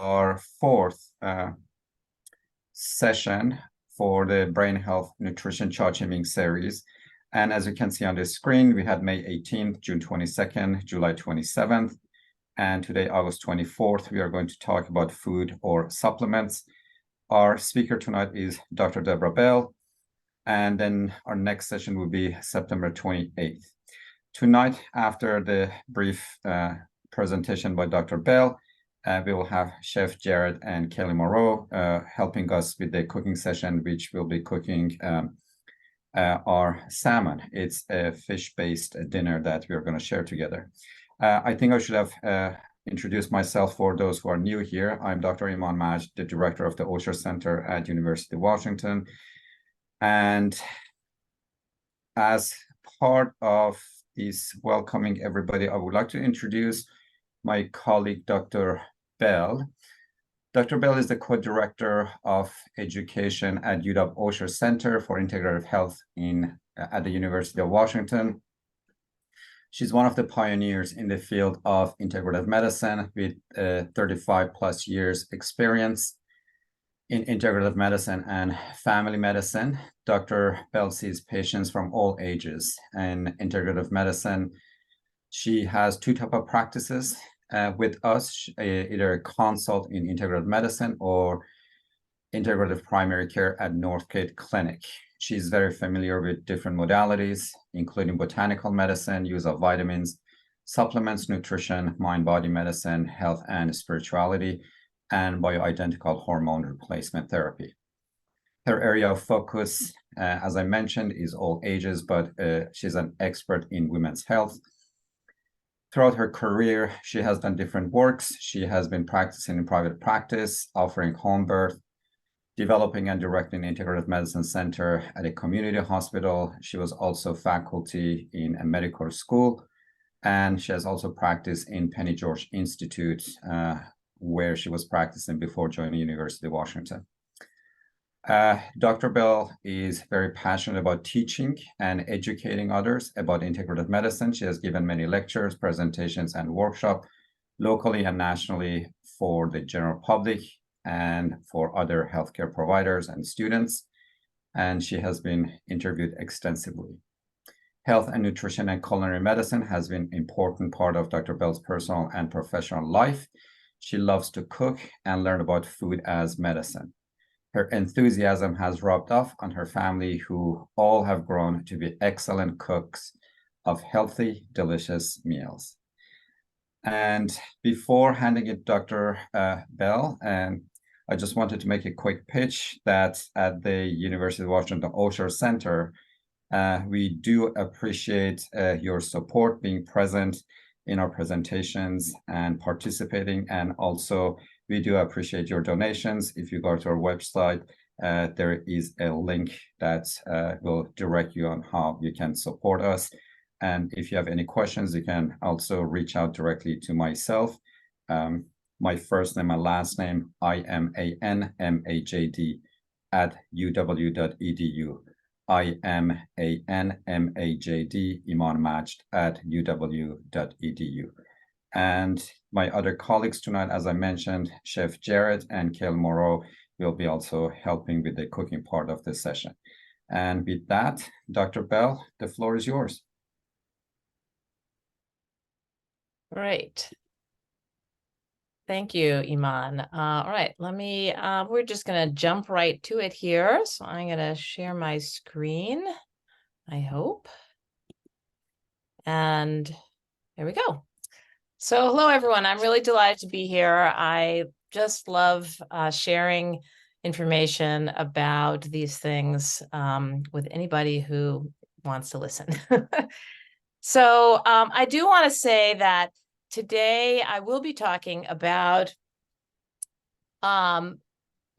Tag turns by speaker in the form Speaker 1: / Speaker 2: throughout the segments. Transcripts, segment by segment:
Speaker 1: our fourth session for the Brain Health Nutrition Ming series. And as you can see on the screen, we had May 18th, June 22nd, July 27th, and today, August 24th, we are going to talk about food or supplements. Our speaker tonight is Dr. Debra Bell, and then our next session will be September 28th. Tonight, after the brief presentation by Dr. Bell, we will have Chef Jared and Kelly Moreau helping us with the cooking session, which will be cooking our salmon. It's a fish-based dinner that we are going to share together. I think I should have introduced myself for those who are new here. I'm Dr. Iman Majd, the director of the Osher Center at University of Washington. And as part of this welcoming everybody, I would like to introduce my colleague, Dr. Bell. Dr. Bell is the co-director of education at UW Osher Center for Integrative Health at the University of Washington. She's one of the pioneers in the field of integrative medicine with 35 plus years experience in integrative medicine and family medicine. Dr. Bell sees patients from all ages in integrative medicine. She has two types of practices with us, either a consult in integrative medicine or integrative primary care at Northgate Clinic. She's very familiar with different modalities, including botanical medicine, use of vitamins, supplements, nutrition, mind-body medicine, health and spirituality, and bioidentical hormone replacement therapy. Her area of focus, as I mentioned, is all ages, but she's an expert in women's health. Throughout her career, she has done different works. She has been practicing in private practice, offering home birth, developing and directing an integrative medicine center at a community hospital. She was also faculty in a medical school, and she has also practiced in Penny George Institute, where she was practicing before joining University of Washington. Dr. Bell is very passionate about teaching and educating others about integrative medicine. She has given many lectures, presentations, and workshops locally and nationally for the general public and for other healthcare providers and students. And she has been interviewed extensively. Health and nutrition and culinary medicine has been an important part of Dr. Bell's personal and professional life. She loves to cook and learn about food as medicine. Her enthusiasm has rubbed off on her family, who all have grown to be excellent cooks of healthy, delicious meals. And before handing it to Dr. Bell, I just wanted to make a quick pitch that at the University of Washington Osher Center, we do appreciate your support, being present in our presentations and participating. And also, we do appreciate your donations. If you go to our website, there is a link that will direct you on how you can support us. And if you have any questions, you can also reach out directly to myself. My first name and last name, IMANMAJD @uw.edu. IMANMAJD, Iman Majd @uw.edu. And my other colleagues tonight, as I mentioned, Chef Jared and Kelly Moreau will be also helping with the cooking part of this session. And with that, Dr. Bell, the floor is yours.
Speaker 2: Great. Thank you, Iman. All right, we're just going to jump right to it here. So I'm going to share my screen, I hope. And there we go. So hello, everyone. I'm really delighted to be here. I just love sharing information about these things with anybody who wants to listen. So I do want to say that today I will be talking about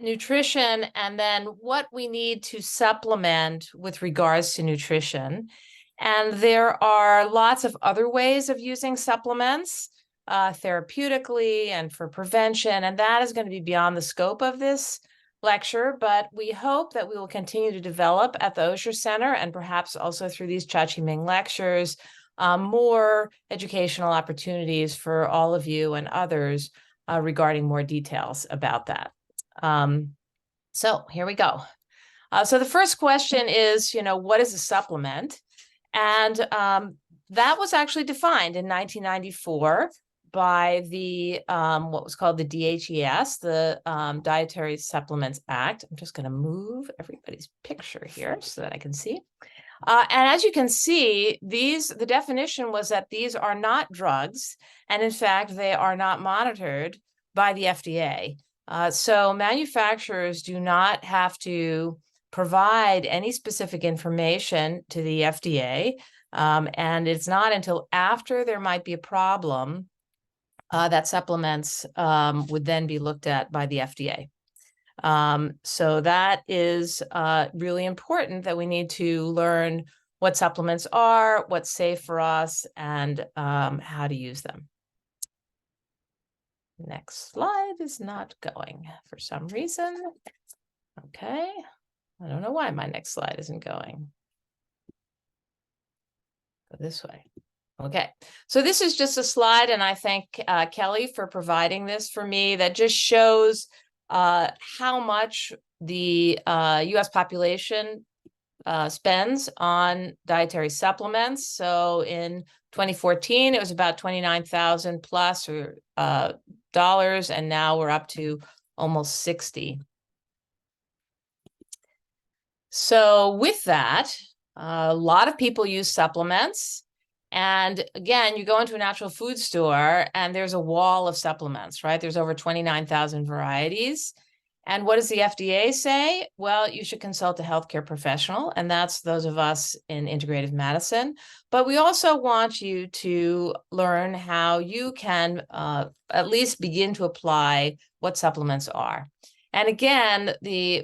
Speaker 2: nutrition and then what we need to supplement with regards to nutrition. And there are lots of other ways of using supplements therapeutically and for prevention, and that is going to be beyond the scope of this lecture, but we hope that we will continue to develop at the Osher Center and perhaps also through these Ming lectures, more educational opportunities for all of you and others regarding more details about that. So here we go. So the first question is, what is a supplement? And that was actually defined in 1994 by the what was called the DHES, the Dietary Supplements Act. I'm just going to move everybody's picture here so that I can see. And as you can see, the definition was that these are not drugs, and in fact, they are not monitored by the FDA. So manufacturers do not have to provide any specific information to the FDA, and it's not until after there might be a problem that supplements would then be looked at by the FDA. So that is really important, that we need to learn what supplements are, what's safe for us, and how to use them. Next slide is not going for some reason. Okay, I don't know why my next slide isn't going. Go this way. Okay, so this is just a slide, and I thank Kelly for providing this for me, that just shows how much the US population spends on dietary supplements. So in 2014, it was about 29,000 plus dollars, and now we're up to almost 60. So with that, a lot of people use supplements. And again, you go into a natural food store and there's a wall of supplements, right? There's over 29,000 varieties. And what does the FDA say? Well, you should consult a healthcare professional, and that's those of us in integrative medicine. But we also want you to learn how you can at least begin to apply what supplements are. And again,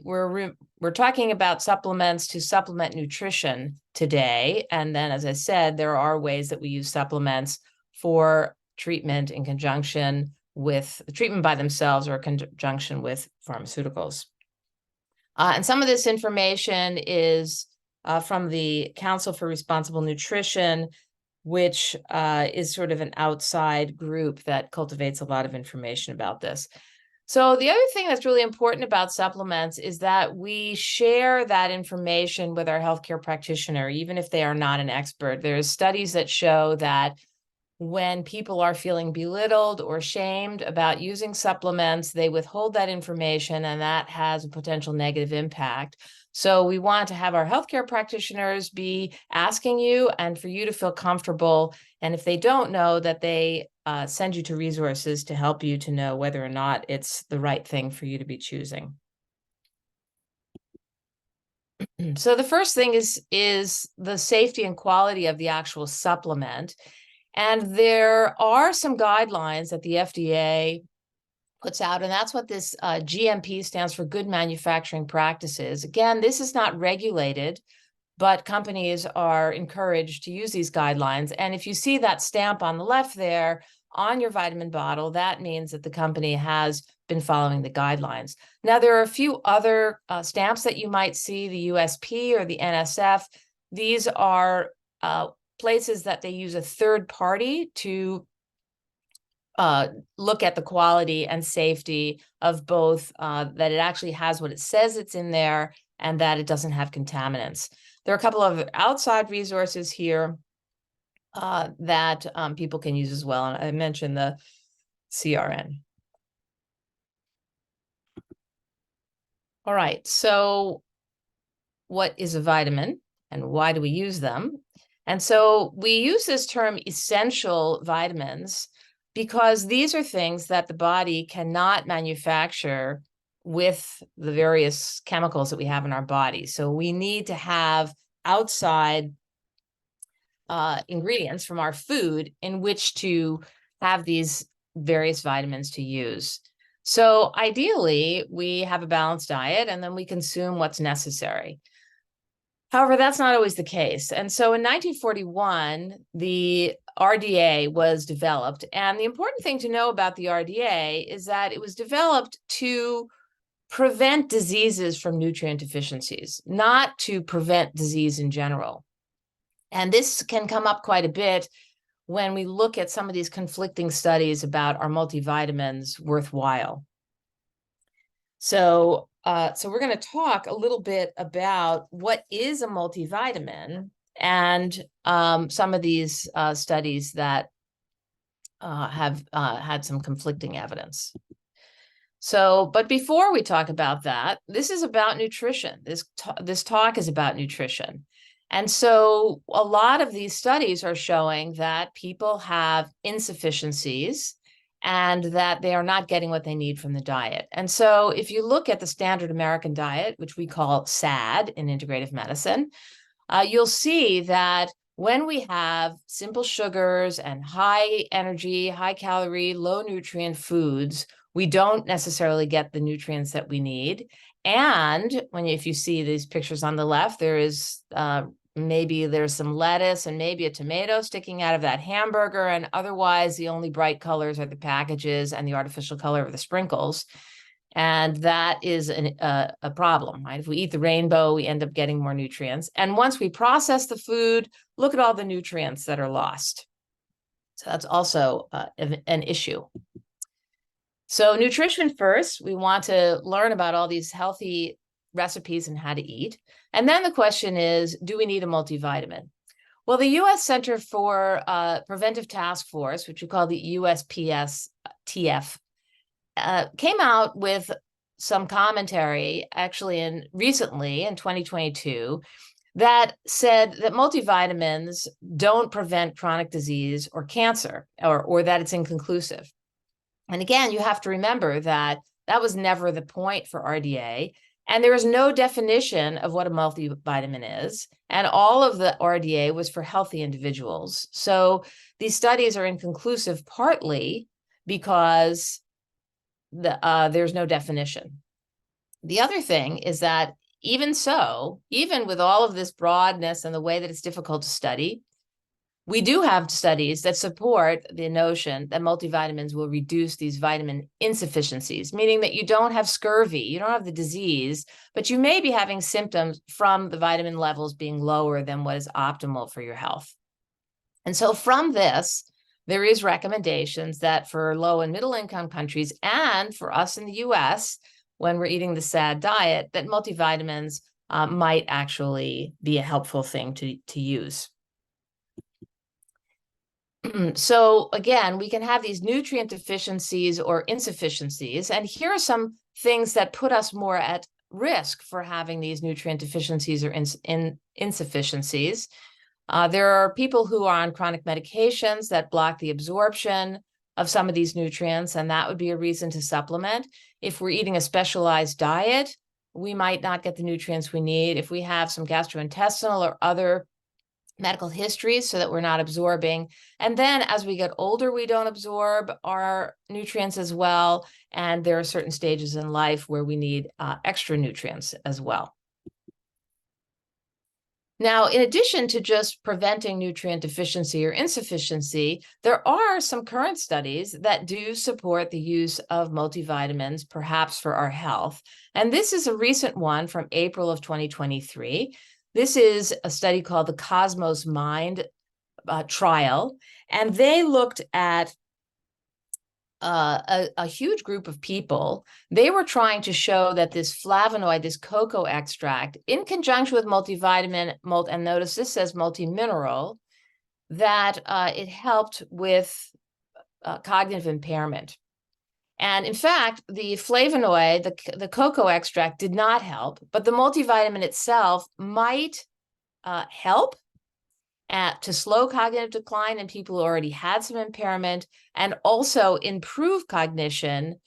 Speaker 2: we're talking about supplements to supplement nutrition today. And then, as I said, there are ways that we use supplements for treatment in conjunction with treatment by themselves or conjunction with pharmaceuticals. And some of this information is from the Council for Responsible Nutrition, which is sort of an outside group that cultivates a lot of information about this. So the other thing that's really important about supplements is that we share that information with our healthcare practitioner, even if they are not an expert. There's studies that show that when people are feeling belittled or shamed about using supplements, they withhold that information, and that has a potential negative impact. So we want to have our healthcare practitioners be asking you, and for you to feel comfortable. And if they don't know, that they send you to resources to help you to know whether or not it's the right thing for you to be choosing. So the first thing is the safety and quality of the actual supplement. And there are some guidelines that the FDA puts out, and that's what this GMP stands for, Good Manufacturing Practices. Again, this is not regulated, but companies are encouraged to use these guidelines. And if you see that stamp on the left there on your vitamin bottle, that means that the company has been following the guidelines. Now, there are a few other stamps that you might see, the USP or the NSF. These are places that they use a third party to look at the quality and safety of both, that it actually has what it says it's in there, and that it doesn't have contaminants. There are a couple of outside resources here that people can use as well. And I mentioned the CRN. All right, so what is a vitamin and why do we use them? And so we use this term essential vitamins because these are things that the body cannot manufacture with the various chemicals that we have in our body. So we need to have outside ingredients from our food in which to have these various vitamins to use. So ideally, we have a balanced diet and then we consume what's necessary. However, that's not always the case. And so in 1941, the RDA was developed. And the important thing to know about the RDA is that it was developed to prevent diseases from nutrient deficiencies, not to prevent disease in general. And this can come up quite a bit when we look at some of these conflicting studies about are multivitamins worthwhile. So we're going to talk a little bit about what is a multivitamin and some of these studies that have had some conflicting evidence. So, but before we talk about that, this is about nutrition. This talk is about nutrition. And so a lot of these studies are showing that people have insufficiencies and that they are not getting what they need from the diet. And so if you look at the standard American diet, which we call SAD in integrative medicine, you'll see that when we have simple sugars and high energy, high calorie, low nutrient foods, we don't necessarily get the nutrients that we need. And if you see these pictures on the left, there is maybe there's some lettuce and maybe a tomato sticking out of that hamburger, and otherwise the only bright colors are the packages and the artificial color of the sprinkles. And that is a problem, right? If we eat the rainbow, we end up getting more nutrients. And once we process the food, look at all the nutrients that are lost. So that's also an issue. So nutrition first, we want to learn about all these healthy recipes and how to eat. And then the question is, do we need a multivitamin? Well, the U.S. Center for Preventive Task Force, which we call the USPSTF, came out with some commentary actually recently in 2022 that said that multivitamins don't prevent chronic disease or cancer, or that it's inconclusive. And again, you have to remember that that was never the point for RDA. And there is no definition of what a multivitamin is. And all of the RDA was for healthy individuals. So these studies are inconclusive partly because there's no definition. The other thing is that even with all of this broadness and the way that it's difficult to study, we do have studies that support the notion that multivitamins will reduce these vitamin insufficiencies, meaning that you don't have scurvy, you don't have the disease, but you may be having symptoms from the vitamin levels being lower than what is optimal for your health. And so from this, there is recommendations that for low and middle income countries and for us in the US, when we're eating the SAD diet, that multivitamins might actually be a helpful thing to use. So again, we can have these nutrient deficiencies or insufficiencies. And here are some things that put us more at risk for having these nutrient deficiencies or insufficiencies. There are people who are on chronic medications that block the absorption of some of these nutrients, and that would be a reason to supplement. If we're eating a specialized diet, we might not get the nutrients we need. If we have some gastrointestinal or other medical histories so that we're not absorbing. And then as we get older, we don't absorb our nutrients as well. And there are certain stages in life where we need extra nutrients as well. Now, in addition to just preventing nutrient deficiency or insufficiency, there are some current studies that do support the use of multivitamins, perhaps for our health. And this is a recent one from April of 2023. This is a study called the Cosmos Mind trial, and they looked at a huge group of people. They were trying to show that this flavonoid, this cocoa extract, in conjunction with multivitamin, and notice this says multimineral, that it helped with cognitive impairment. And in fact, the flavonoid, the cocoa extract, did not help, but the multivitamin itself might help to slow cognitive decline in people who already had some impairment, and also improve cognition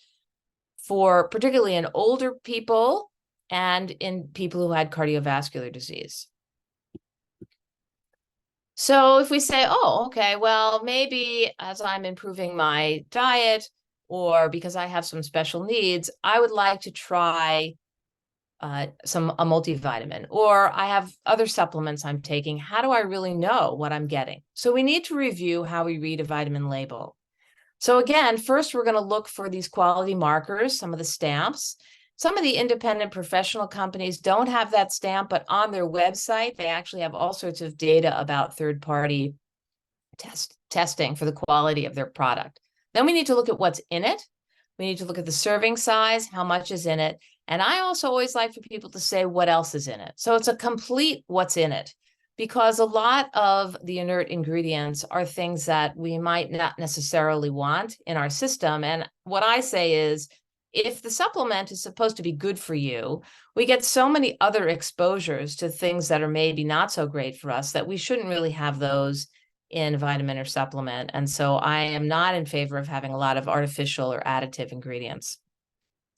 Speaker 2: for particularly in older people and in people who had cardiovascular disease. So if we say, oh, okay, well, maybe as I'm improving my diet, or because I have some special needs, I would like to try a multivitamin, or I have other supplements I'm taking. How do I really know what I'm getting? So we need to review how we read a vitamin label. So again, first we're going to look for these quality markers, some of the stamps. Some of the independent professional companies don't have that stamp, but on their website, they actually have all sorts of data about third-party testing for the quality of their product. Then we need to look at what's in it. We need to look at the serving size, how much is in it. And I also always like for people to say what else is in it. So it's a complete what's in it, because a lot of the inert ingredients are things that we might not necessarily want in our system. And what I say is, if the supplement is supposed to be good for you, we get so many other exposures to things that are maybe not so great for us that we shouldn't really have those in vitamin or supplement. And so I am not in favor of having a lot of artificial or additive ingredients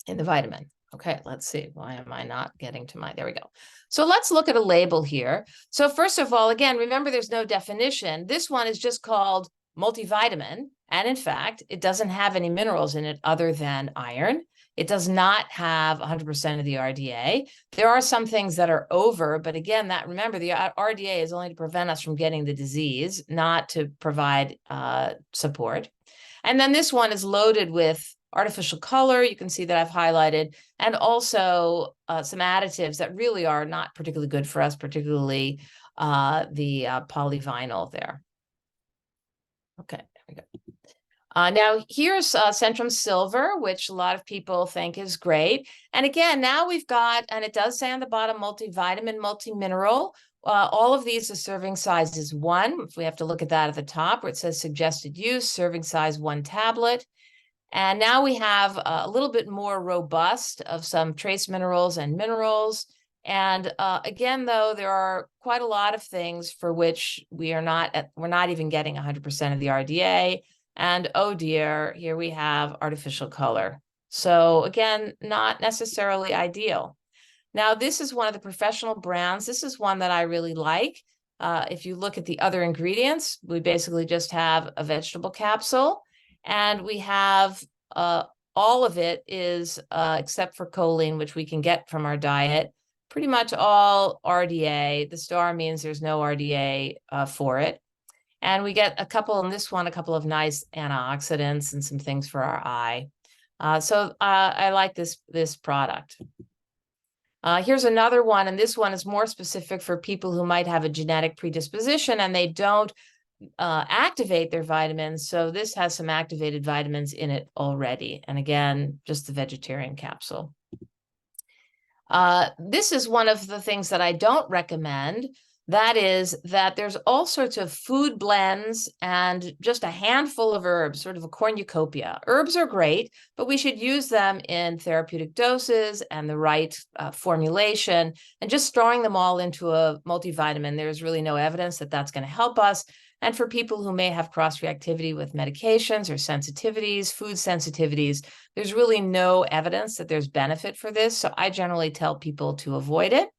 Speaker 2: in the vitamin. Okay, let's see. Why am I not getting to there we go. So let's look at a label here. So first of all, again, remember there's no definition. This one is just called multivitamin. And in fact, it doesn't have any minerals in it other than iron. It does not have 100% of the RDA. There are some things that are over, but again, remember, the RDA is only to prevent us from getting the disease, not to provide support. And then this one is loaded with artificial color. You can see that I've highlighted, and also some additives that really are not particularly good for us, particularly the polyvinyl there. Okay, there we go. Now here's Centrum Silver, which a lot of people think is great. And again, now we've got, and it does say on the bottom, multivitamin, multimineral. All of these, the serving size is 1. If we have to look at that at the top where it says suggested use, serving size 1 tablet. And now we have a little bit more robust of some trace minerals and minerals. And again, though, there are quite a lot of things for which we're not even getting 100% of the RDA. And oh dear, here we have artificial color. So again, not necessarily ideal. Now, this is one of the professional brands. This is one that I really like. If you look at the other ingredients, we basically just have a vegetable capsule, and we have all of it is, except for choline, which we can get from our diet, pretty much all RDA. The star means there's no RDA for it. And we get a couple in this one, a couple of nice antioxidants and some things for our eye. So I like this product. Here's another one, and this one is more specific for people who might have a genetic predisposition and they don't activate their vitamins. So this has some activated vitamins in it already. And again, just the vegetarian capsule. This is one of the things that I don't recommend. That is that there's all sorts of food blends and just a handful of herbs, sort of a cornucopia. Herbs are great, but we should use them in therapeutic doses and the right formulation. And just throwing them all into a multivitamin, there's really no evidence that that's going to help us. And for people who may have cross-reactivity with medications or sensitivities, food sensitivities, there's really no evidence that there's benefit for this. So I generally tell people to avoid it.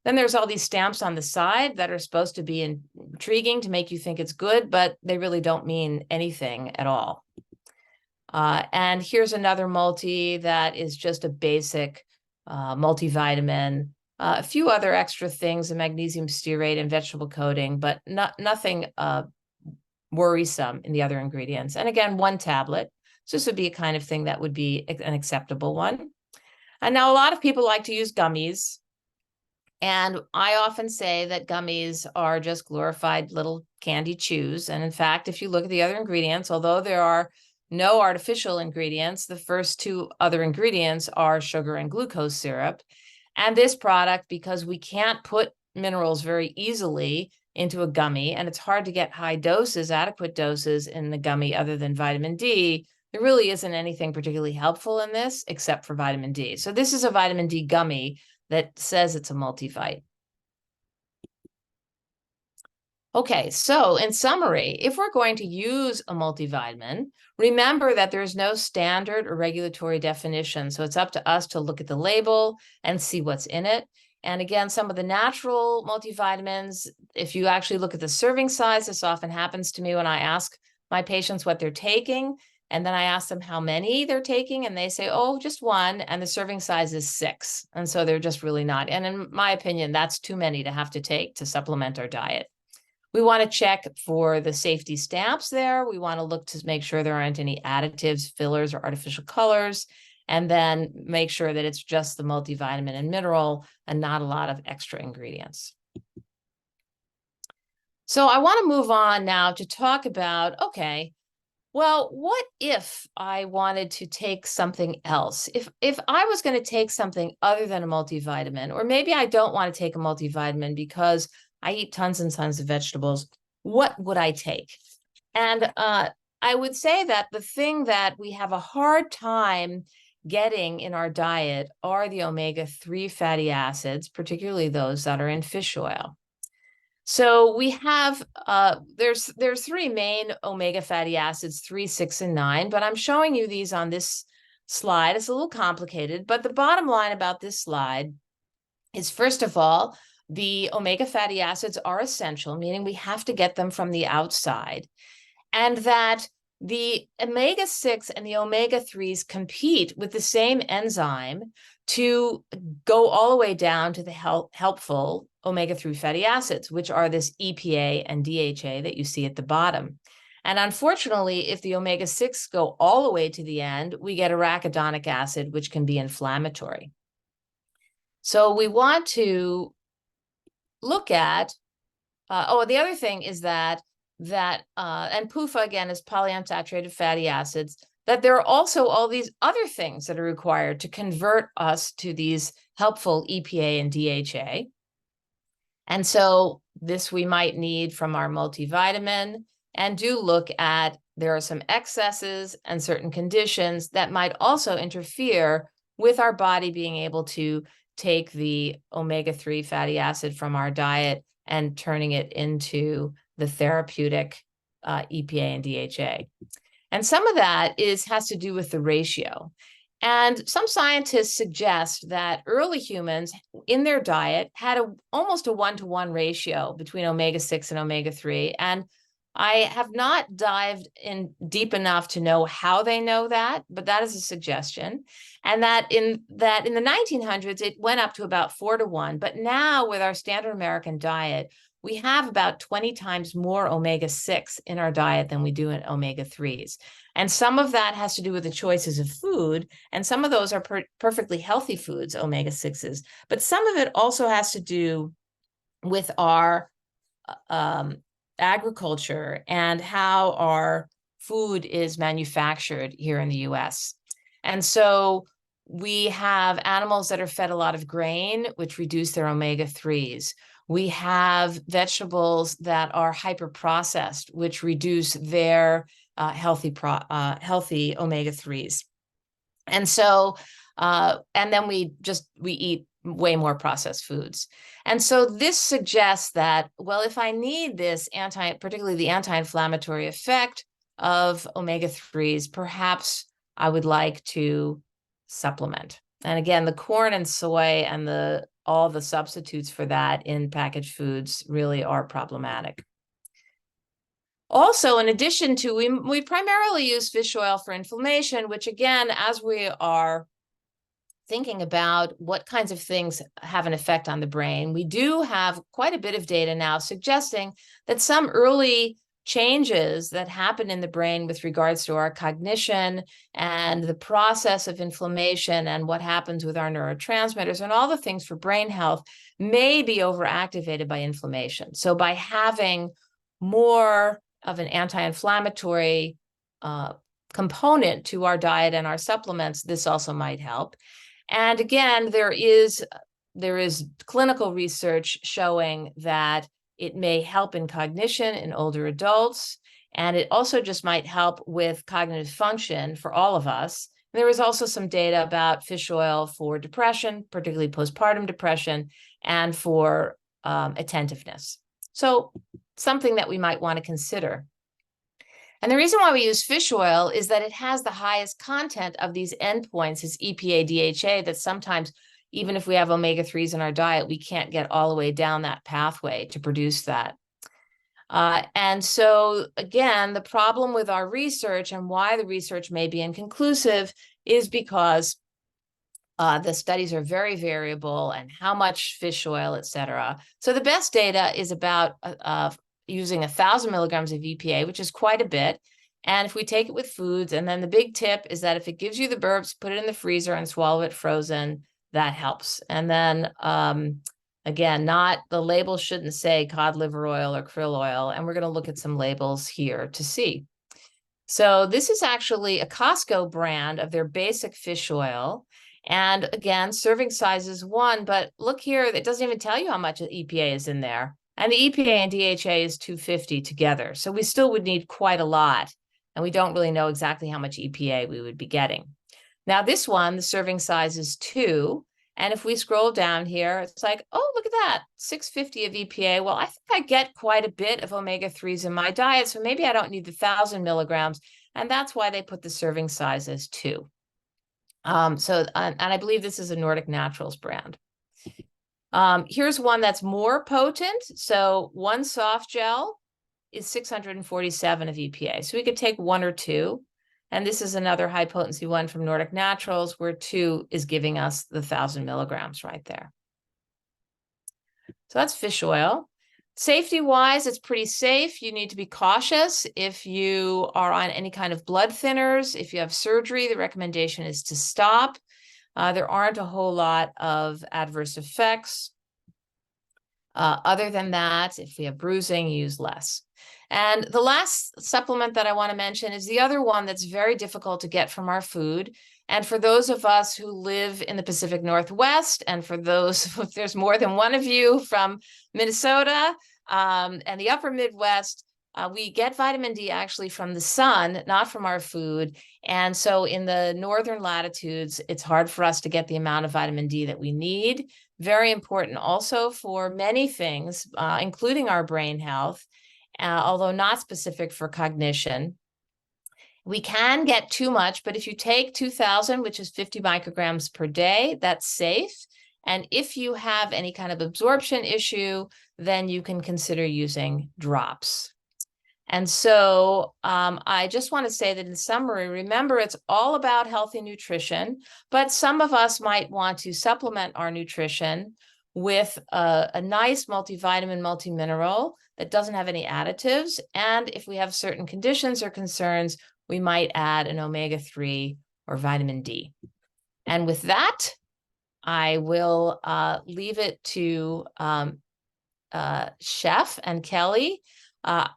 Speaker 2: Then there's all these stamps on the side that are supposed to be intriguing to make you think it's good, but they really don't mean anything at all. And here's another multi that is just a basic multivitamin. A few other extra things, a magnesium stearate and vegetable coating, but nothing worrisome in the other ingredients. And again, 1 tablet. So this would be a kind of thing that would be an acceptable one. And now a lot of people like to use gummies. And I often say that gummies are just glorified little candy chews. And in fact, if you look at the other ingredients, although there are no artificial ingredients, the first 2 other ingredients are sugar and glucose syrup. And this product, because we can't put minerals very easily into a gummy, and it's hard to get high doses, adequate doses in the gummy other than vitamin D, there really isn't anything particularly helpful in this except for vitamin D. So this is a vitamin D gummy that says it's a multivite. Okay, so in summary, if we're going to use a multivitamin, remember that there's no standard or regulatory definition. So it's up to us to look at the label and see what's in it. And again, some of the natural multivitamins, if you actually look at the serving size, this often happens to me when I ask my patients what they're taking. And then I ask them how many they're taking, and they say, oh, just 1, and the serving size is 6. And so they're just really not. And in my opinion, that's too many to have to take to supplement our diet. We want to check for the safety stamps there. We want to look to make sure there aren't any additives, fillers, or artificial colors, and then make sure that it's just the multivitamin and mineral and not a lot of extra ingredients. So I want to move on now to talk about, okay, well, what if I wanted to take something else? If I was going to take something other than a multivitamin, or maybe I don't want to take a multivitamin because I eat tons and tons of vegetables, what would I take? And I would say that the thing that we have a hard time getting in our diet are the omega-3 fatty acids, particularly those that are in fish oil. So we have there's three main omega fatty acids, 3, 6, and 9, but I'm showing you these on this slide. It's a little complicated, but the bottom line about this slide is, first of all, the omega fatty acids are essential, meaning we have to get them from the outside, and that the omega-6 and the omega-3s compete with the same enzyme to go all the way down to the helpful omega-3 fatty acids, which are this EPA and DHA that you see at the bottom. And unfortunately, if the omega-6 go all the way to the end, we get arachidonic acid, which can be inflammatory. So we want to look at, the other thing is that and PUFA again is polyunsaturated fatty acids, that there are also all these other things that are required to convert us to these helpful EPA and DHA. And so this we might need from our multivitamin, and do look at, there are some excesses and certain conditions that might also interfere with our body being able to take the omega-3 fatty acid from our diet and turning it into the therapeutic EPA and DHA. And some of that has to do with the ratio. And some scientists suggest that early humans in their diet had almost a 1-to-1 ratio between omega-6 and omega-3. And I have not dived in deep enough to know how they know that, but that is a suggestion. And that in the 1900s, it went up to about 4-to-1. But now with our standard American diet, we have about 20 times more omega-6 in our diet than we do in omega-3s. And some of that has to do with the choices of food, and some of those are perfectly healthy foods, omega-6s. But some of it also has to do with our agriculture and how our food is manufactured here in the US. And so we have animals that are fed a lot of grain, which reduce their omega-3s. We have vegetables that are hyper-processed, which reduce their healthy omega-3s. And so, and then we eat way more processed foods. And so this suggests that, well, if I need this particularly the anti-inflammatory effect of omega-3s, perhaps I would like to supplement. And again, the corn and soy and all the substitutes for that in packaged foods really are problematic. Also, in addition to, we primarily use fish oil for inflammation, which again, as we are thinking about what kinds of things have an effect on the brain, we do have quite a bit of data now suggesting that some early changes that happen in the brain with regards to our cognition and the process of inflammation and what happens with our neurotransmitters and all the things for brain health may be overactivated by inflammation. So by having more of an anti-inflammatory component to our diet and our supplements, this also might help. And again, there is clinical research showing that it may help in cognition in older adults, and it also just might help with cognitive function for all of us. There is also some data about fish oil for depression, particularly postpartum depression, and for attentiveness. So something that we might want to consider. And the reason why we use fish oil is that it has the highest content of these endpoints, is EPA, DHA, that sometimes, even if we have omega-3s in our diet, we can't get all the way down that pathway to produce that. And so, again, the problem with our research and why the research may be inconclusive is because the studies are very variable, and how much fish oil, et cetera. So the best data is about using 1,000 milligrams of EPA, which is quite a bit. And if we take it with foods, and then the big tip is that if it gives you the burps, put it in the freezer and swallow it frozen. That helps. And then Again, the label shouldn't say cod liver oil or krill oil, and we're going to look at some labels here to see. So this is actually a Costco brand of their basic fish oil. And again, serving size is 1, but look here, it doesn't even tell you how much EPA is in there. And the EPA and DHA is 250 together. So we still would need quite a lot. And we don't really know exactly how much EPA we would be getting. Now this one, the serving size is 2. And if we scroll down here, it's like, oh, look at that, 650 of EPA. Well, I think I get quite a bit of omega-3s in my diet, so maybe I don't need the 1,000 milligrams. And that's why they put the serving size as 2. And I believe this is a Nordic Naturals brand. Here's one that's more potent. So 1 soft gel is 647 of EPA. So we could take 1 or 2. And this is another high potency one from Nordic Naturals, where 2 is giving us the 1,000 milligrams right there. So that's fish oil. Safety-wise, it's pretty safe. You need to be cautious if you are on any kind of blood thinners. If you have surgery, the recommendation is to stop. There aren't a whole lot of adverse effects. Other than that, if we have bruising, use less. And the last supplement that I want to mention is the other one that's very difficult to get from our food. And for those of us who live in the Pacific Northwest, and for those, if there's more than one of you from Minnesota and the upper Midwest, we get vitamin D actually from the sun, not from our food. And so in the northern latitudes, it's hard for us to get the amount of vitamin D that we need. Very important also for many things, including our brain health, although not specific for cognition. We can get too much, but if you take 2,000, which is 50 micrograms per day, that's safe. And if you have any kind of absorption issue, then you can consider using drops. And so I just want to say that in summary, remember, it's all about healthy nutrition, but some of us might want to supplement our nutrition with a nice multivitamin, multimineral that doesn't have any additives. And if we have certain conditions or concerns, we might add an omega-3 or vitamin D. And with that, I will leave it to Chef and Kelly.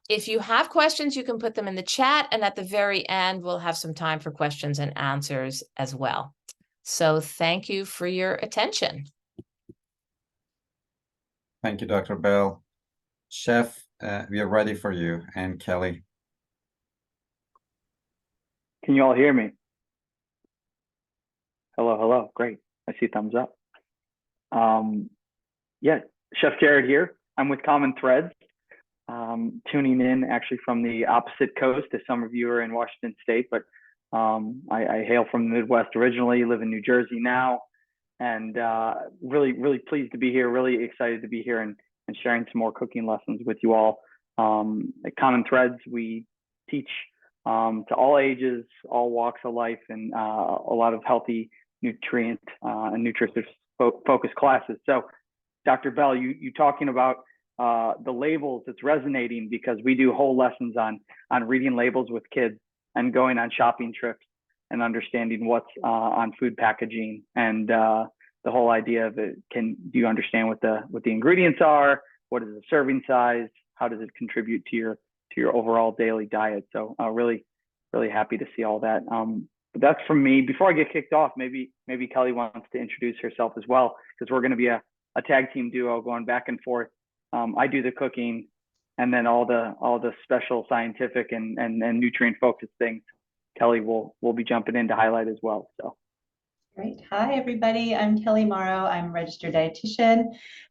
Speaker 2: If you have questions, you can put them in the chat, and at the very end, we'll have some time for questions and answers as well. So thank you for your attention.
Speaker 1: Thank you, Dr. Bell. Chef, we are ready for you, and Kelly.
Speaker 3: Can you all hear me? Hello, hello. Great. I see thumbs up. Yeah, Chef Jared here. I'm with Common Threads. Tuning in actually from the opposite coast, as some of you are in Washington State, but I hail from the Midwest originally, live in New Jersey now, and really pleased to be here, really excited to be here and sharing some more cooking lessons with you all. At Common Threads, we teach to all ages, all walks of life, and a lot of healthy nutrient and nutritious focused classes. So Dr. Bell, you talking about the labels, it's resonating because we do whole lessons on reading labels with kids and going on shopping trips and understanding what's on food packaging, and the whole idea of it. Do you understand what the ingredients are? What is the serving size? How does it contribute to your overall daily diet? So really happy to see all that. But that's from me. Before I get kicked off, maybe Kelly wants to introduce herself as well, because we're going to be a tag team duo going back and forth. I do the cooking, and then all the special scientific and nutrient focused things, Kelly will be jumping in to highlight as well. So.
Speaker 4: Great. Hi, everybody. I'm Kelly Morrow. I'm a registered dietitian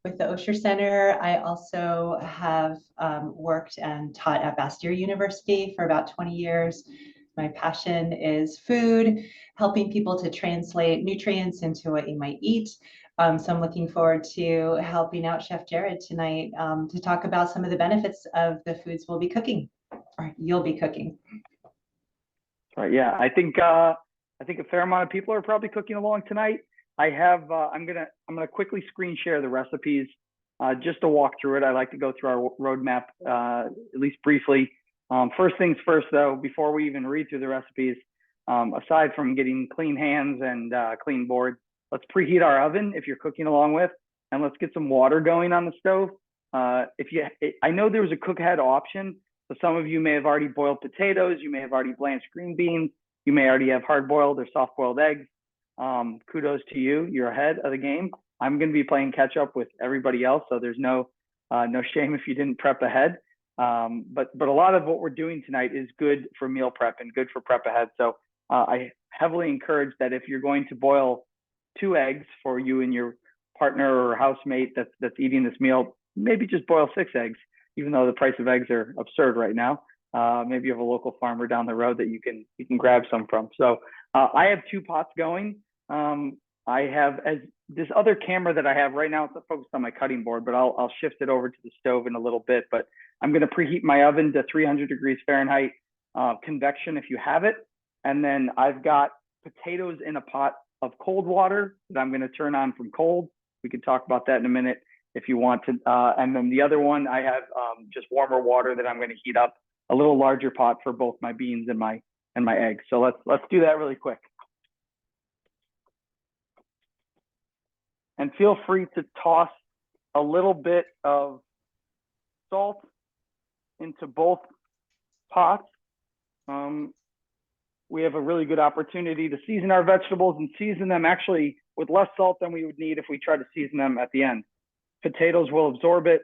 Speaker 4: with the Osher Center. I also have worked and taught at Bastyr University for about 20 years. My passion is food, helping people to translate nutrients into what you might eat. So I'm looking forward to helping out Chef Jared tonight to talk about some of the benefits of the foods we'll be cooking, or you'll be cooking.
Speaker 3: Right. Yeah, I think a fair amount of people are probably cooking along tonight. I have I'm gonna quickly screen share the recipes just to walk through it. I like to go through our roadmap at least briefly. First things first, though, before we even read through the recipes, aside from getting clean hands and clean boards, let's preheat our oven if you're cooking along with, and let's get some water going on the stove. I know there was a cook ahead option. So some of you may have already boiled potatoes. You may have already blanched green beans. You may already have hard boiled or soft boiled eggs. Kudos to you. You're ahead of the game. I'm going to be playing catch up with everybody else. So there's no shame if you didn't prep ahead. But a lot of what we're doing tonight is good for meal prep and good for prep ahead. So I heavily encourage that if you're going to boil 2 eggs for you and your partner or housemate that's eating this meal, maybe just boil 6 eggs, even though the price of eggs are absurd right now. Maybe you have a local farmer down the road that you can grab some from. So I have 2 pots going. I have this other camera that I have right now. It's focused on my cutting board, but I'll shift it over to the stove in a little bit. But I'm going to preheat my oven to 300 degrees Fahrenheit, convection if you have it. And then I've got potatoes in a pot of cold water that I'm going to turn on from cold. We can talk about that in a minute if you want to. And then the other one, I have just warmer water that I'm going to heat up, a little larger pot for both my beans and my eggs. So let's do that really quick. And feel free to toss a little bit of salt into both pots. We have a really good opportunity to season our vegetables and season them actually with less salt than we would need if we try to season them at the end. Potatoes will absorb it,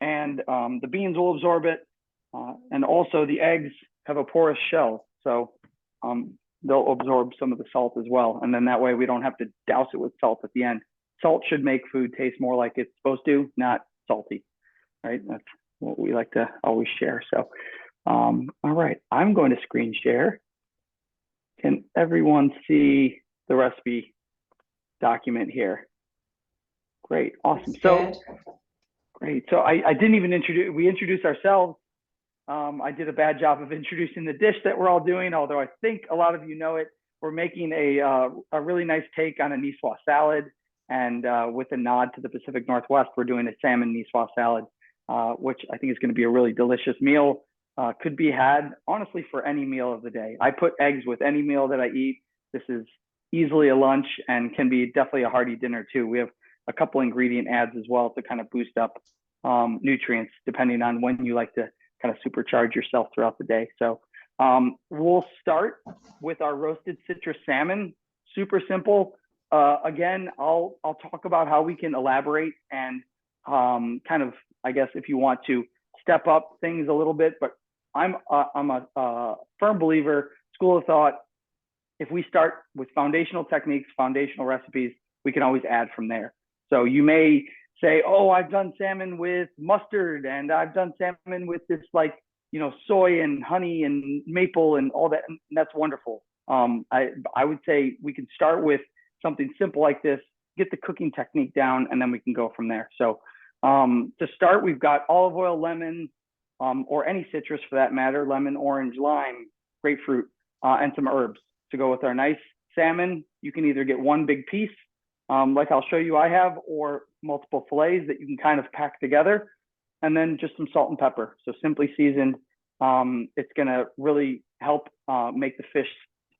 Speaker 3: and the beans will absorb it, and also the eggs have a porous shell, so they'll absorb some of the salt as well. And then that way we don't have to douse it with salt at the end. Salt should make food taste more like it's supposed to, not salty, right? That's what we like to always share. So, all right, I'm going to screen share. Can everyone see the recipe document here? Great, awesome. So great. So I didn't even we introduced ourselves. I did a bad job of introducing the dish that we're all doing, although I think a lot of you know it. We're making a really nice take on a Niçoise salad, and with a nod to the Pacific Northwest, we're doing a salmon Niçoise salad, which I think is going to be a really delicious meal. Could be had honestly for any meal of the day. I put eggs with any meal that I eat. This is easily a lunch and can be definitely a hearty dinner too. We have a couple ingredient adds as well to kind of boost up nutrients depending on when you like to kind of supercharge yourself throughout the day. So we'll start with our roasted citrus salmon. Super simple. Again, I'll talk about how we can elaborate and kind of, I guess, if you want to step up things a little bit, but I'm a firm believer, school of thought, if we start with foundational techniques, foundational recipes, we can always add from there. So you may say, oh, I've done salmon with mustard, and I've done salmon with this, like, you know, soy and honey and maple and all that, and that's wonderful. I would say we can start with something simple like this, get the cooking technique down, and then we can go from there. So to start, we've got olive oil, lemon, or any citrus for that matter, lemon, orange, lime, grapefruit, and some herbs to go with our nice salmon. You can either get one big piece, like I'll show you I have, or multiple fillets that you can kind of pack together, and then just some salt and pepper. So simply seasoned. It's gonna really help make the fish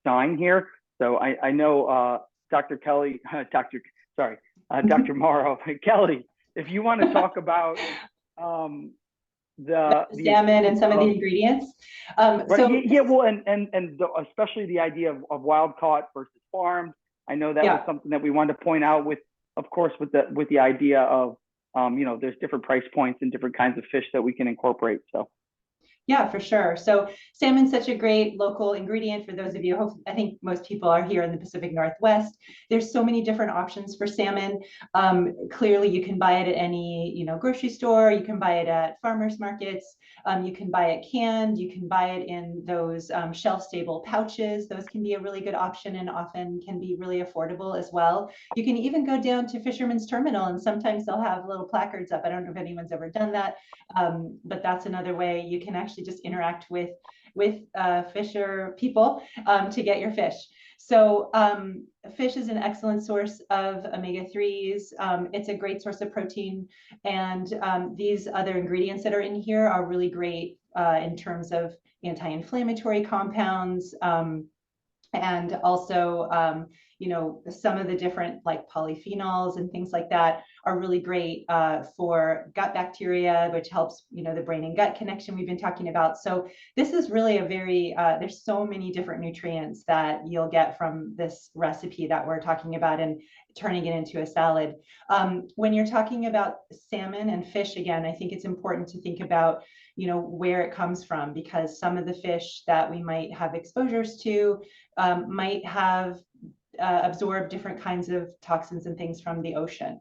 Speaker 3: shine here. So I know Dr. Kelly, Dr. Morrow, Kelly, if you want to talk about the
Speaker 4: salmon and some of the ingredients.
Speaker 3: Right, so yeah, well, and especially the idea of wild caught versus farmed. I know that was something that we wanted to point out with, of course, with the idea of you know, there's different price points and different kinds of fish that we can incorporate. So.
Speaker 4: Yeah, for sure. So salmon's such a great local ingredient for those of you, I think most people are here in the Pacific Northwest. There's so many different options for salmon. Clearly you can buy it at any, you know, grocery store, you can buy it at farmers markets, you can buy it canned, you can buy it in those shelf-stable pouches. Those can be a really good option and often can be really affordable as well. You can even go down to Fisherman's Terminal, and sometimes they'll have little placards up. I don't know if anyone's ever done that, but that's another way you can actually just interact with fisher people to get your fish. So fish is an excellent source of omega-3s. It's a great source of protein, and these other ingredients that are in here are really great in terms of anti-inflammatory compounds, and also some of the different like polyphenols and things like that are really great for gut bacteria, which helps, the brain and gut connection we've been talking about. So this is really a very, there's so many different nutrients that you'll get from this recipe that we're talking about and turning it into a salad. When you're talking about salmon and fish, again, I think it's important to think about, where it comes from, because some of the fish that we might have exposures to might have absorb different kinds of toxins and things from the ocean.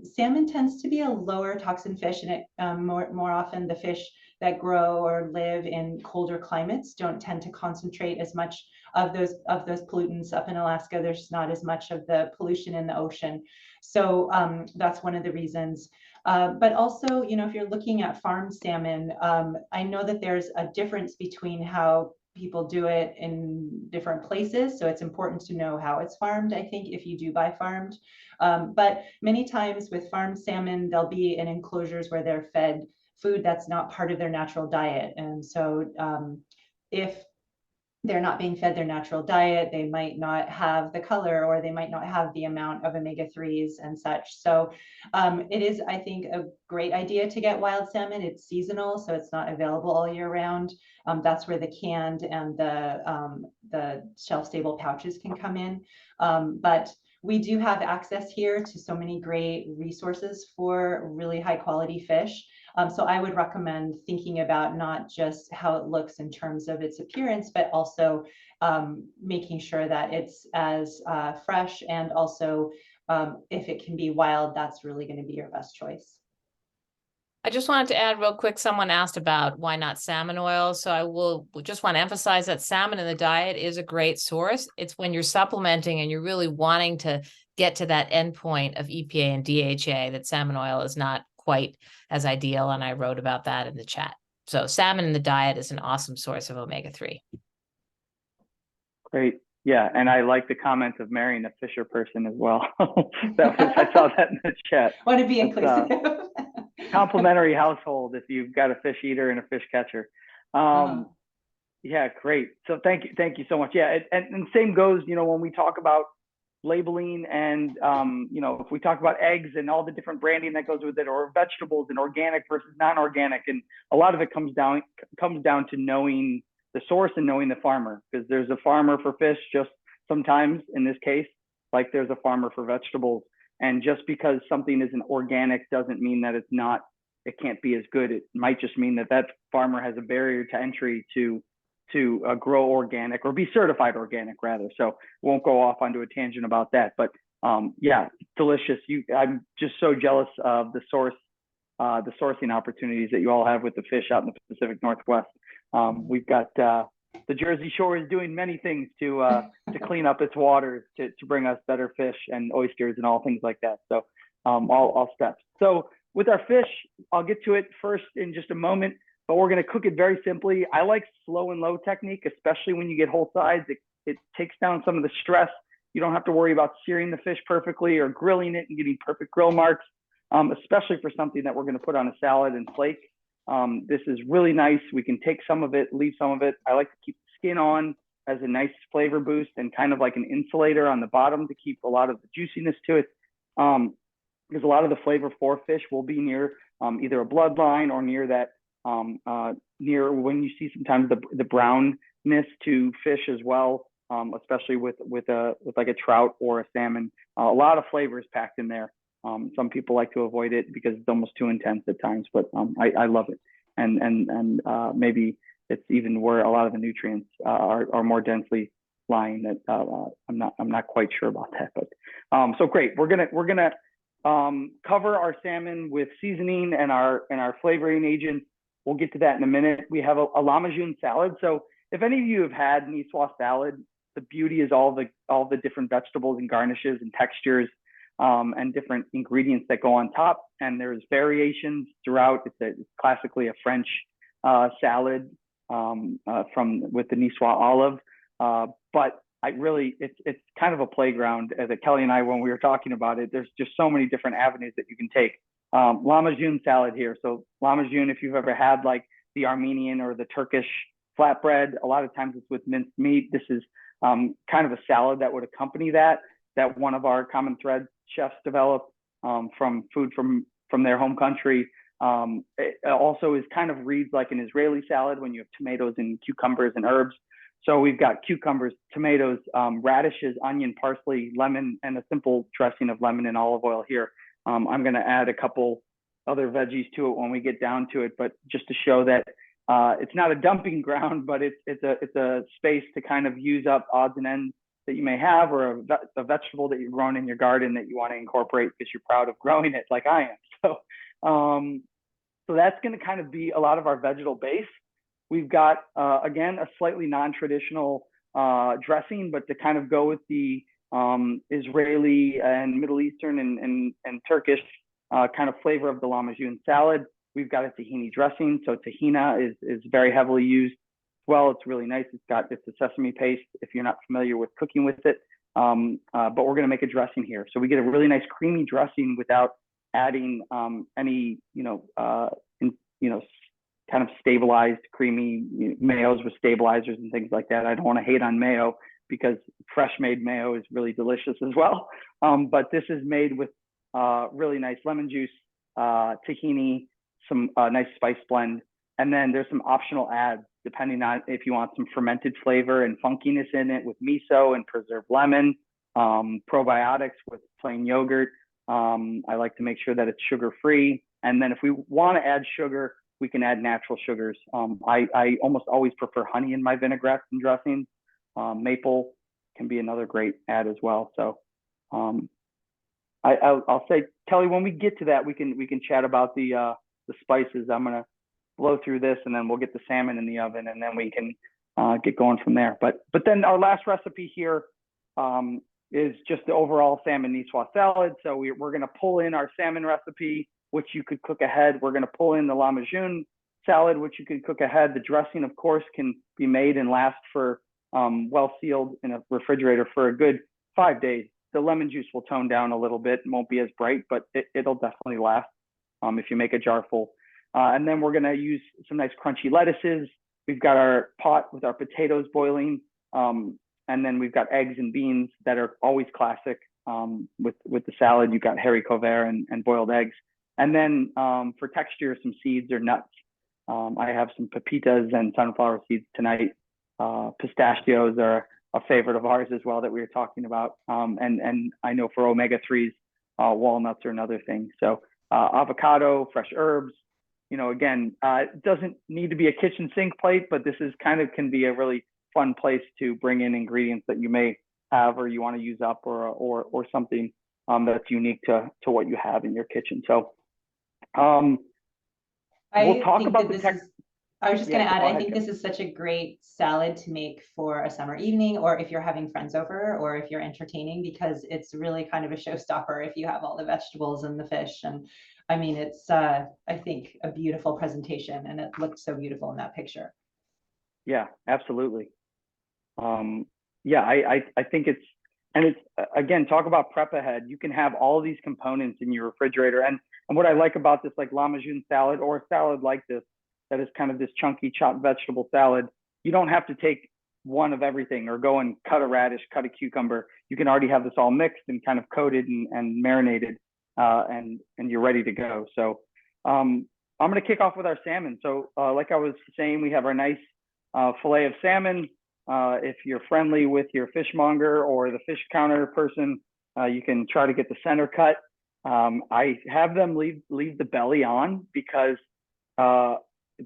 Speaker 4: Salmon tends to be a lower toxin fish, and it more often the fish that grow or live in colder climates don't tend to concentrate as much of those pollutants. Up in Alaska, there's not as much of the pollution in the ocean. So that's one of the reasons. But also, if you're looking at farmed salmon, I know that there's a difference between how people do it in different places. So it's important to know how it's farmed, I think, if you do buy farmed. But many times with farmed salmon, they'll be in enclosures where they're fed food that's not part of their natural diet. And so if they're not being fed their natural diet, they might not have the color, or they might not have the amount of omega-3s and such. So it is, I think, a great idea to get wild salmon. It's seasonal, so it's not available all year round. That's where the canned and the shelf-stable pouches can come in. But we do have access here to so many great resources for really high quality fish. So I would recommend thinking about not just how it looks in terms of its appearance, but also making sure that it's as fresh, and also if it can be wild, that's really going to be your best choice.
Speaker 2: I just wanted to add real quick, someone asked about why not salmon oil. So I will just want to emphasize that salmon in the diet is a great source. It's when you're supplementing and you're really wanting to get to that endpoint of EPA and DHA that salmon oil is not quite as ideal. And I wrote about that in the chat. So salmon in the diet is an awesome source of omega-3.
Speaker 3: Great. Yeah, and I like the comment of marrying a fisher person as well. I saw that in the chat.
Speaker 4: Want to be inclusive.
Speaker 3: Complimentary household if you've got a fish eater and a fish catcher. Yeah, great. So thank you so much. Yeah, and same goes, when we talk about labeling and if we talk about eggs and all the different branding that goes with it, or vegetables and organic versus non-organic, and a lot of it comes down to knowing the source and knowing the farmer, because there's a farmer for fish, just sometimes in this case, like there's a farmer for vegetables. And just because something isn't organic doesn't mean that it can't be as good. It might just mean that farmer has a barrier to entry to grow organic, or be certified organic rather. So won't go off onto a tangent about that, but yeah, delicious. I'm just so jealous of the sourcing opportunities that you all have with the fish out in the Pacific Northwest. We've got the Jersey Shore is doing many things to clean up its waters to bring us better fish and oysters and all things like that. So all steps. So with our fish, I'll get to it first in just a moment, but we're going to cook it very simply. I like slow and low technique, especially when you get whole sides. It takes down some of the stress. You don't have to worry about searing the fish perfectly or grilling it and getting perfect grill marks, especially for something that we're going to put on a salad and flake. This is really nice. We can take some of it, leave some of it. I like to keep the skin on as a nice flavor boost and kind of like an insulator on the bottom to keep a lot of the juiciness to it. Because a lot of the flavor for fish will be near either a bloodline or near that, near when you see sometimes the brownness to fish as well, especially with like a trout or a salmon. A lot of flavor is packed in there. Some people like to avoid it because it's almost too intense at times, but I love it. And maybe it's even where a lot of the nutrients are more densely lying. That I'm not quite sure about that, but so great. We're gonna cover our salmon with seasoning and our flavoring agents. We'll get to that in a minute. We have a Lamajun salad. So if any of you have had Niçoise salad, the beauty is all the different vegetables and garnishes and textures. And different ingredients that go on top, and there's variations throughout. It's classically a French salad with the Niçoise olive, but it's kind of a playground. As Kelly and I, when we were talking about it, there's just so many different avenues that you can take. Lamajun salad here. So Lamajun, if you've ever had like the Armenian or the Turkish flatbread, a lot of times it's with minced meat. This is kind of a salad that would accompany that one of our Common Thread chefs developed from food from their home country. It also is kind of reads like an Israeli salad when you have tomatoes and cucumbers and herbs. So we've got cucumbers, tomatoes, radishes, onion, parsley, lemon, and a simple dressing of lemon and olive oil here. I'm going to add a couple other veggies to it when we get down to it, but just to show that it's not a dumping ground, but it's a space to kind of use up odds and ends that you may have, or a vegetable that you're growing in your garden that you want to incorporate because you're proud of growing it, like I am. So that's going to kind of be a lot of our vegetable base. We've got, again, a slightly non-traditional dressing, but to kind of go with the Israeli and Middle Eastern and Turkish kind of flavor of the lahmacun salad. We've got a tahini dressing. So tahina is very heavily used. Well, it's really nice. It's a sesame paste if you're not familiar with cooking with it. But we're going to make a dressing here. So we get a really nice creamy dressing without adding any, kind of stabilized creamy mayos with stabilizers and things like that. I don't want to hate on mayo because fresh made mayo is really delicious as well. But this is made with really nice lemon juice, tahini, some nice spice blend. And then there's some optional adds depending on if you want some fermented flavor and funkiness in it with miso and preserved lemon, probiotics with plain yogurt. I like to make sure that it's sugar-free. And then if we want to add sugar, we can add natural sugars. I almost always prefer honey in my vinaigrettes and dressings. Maple can be another great add as well. So I'll say, Kelly, when we get to that, we can chat about the spices. I'm gonna blow through this, and then we'll get the salmon in the oven, and then we can get going from there. But then our last recipe here is just the overall salmon niçoise salad. So we're gonna pull in our salmon recipe, which you could cook ahead. We're gonna pull in the lahmacun salad, which you could cook ahead. The dressing, of course, can be made and last for well sealed in a refrigerator for a good 5 days. The lemon juice will tone down a little bit, won't be as bright, but it'll definitely last if you make a jar full. And then we're gonna use some nice crunchy lettuces. We've got our pot with our potatoes boiling. And then we've got eggs and beans that are always classic with the salad. You've got haricot vert and boiled eggs. And then for texture, some seeds or nuts. I have some pepitas and sunflower seeds tonight. Pistachios are a favorite of ours as well that we were talking about. And I know for omega-3s, walnuts are another thing. So avocado, fresh herbs. Again, it doesn't need to be a kitchen sink plate, but this is can be a really fun place to bring in ingredients that you may have or you want to use up or something that's unique to what you have in your kitchen. So we'll talk about the tech.
Speaker 4: I was just going to add, I think this is such a great salad to make for a summer evening, or if you're having friends over, or if you're entertaining, because it's really kind of a showstopper if you have all the vegetables and the fish. And I mean, it's, I think, a beautiful presentation, and it looked so beautiful in that picture.
Speaker 3: Yeah, absolutely. Yeah, I think it's again, talk about prep ahead. You can have all these components in your refrigerator. And what I like about this, like lahmacun salad or a salad like this, that is kind of this chunky chopped vegetable salad, you don't have to take one of everything or go and cut a radish, cut a cucumber. You can already have this all mixed and kind of coated and marinated, and you're ready to go. So I'm going to kick off with our salmon. So like I was saying, we have our nice fillet of salmon. If you're friendly with your fishmonger or the fish counter person, you can try to get the center cut. I have them leave the belly on because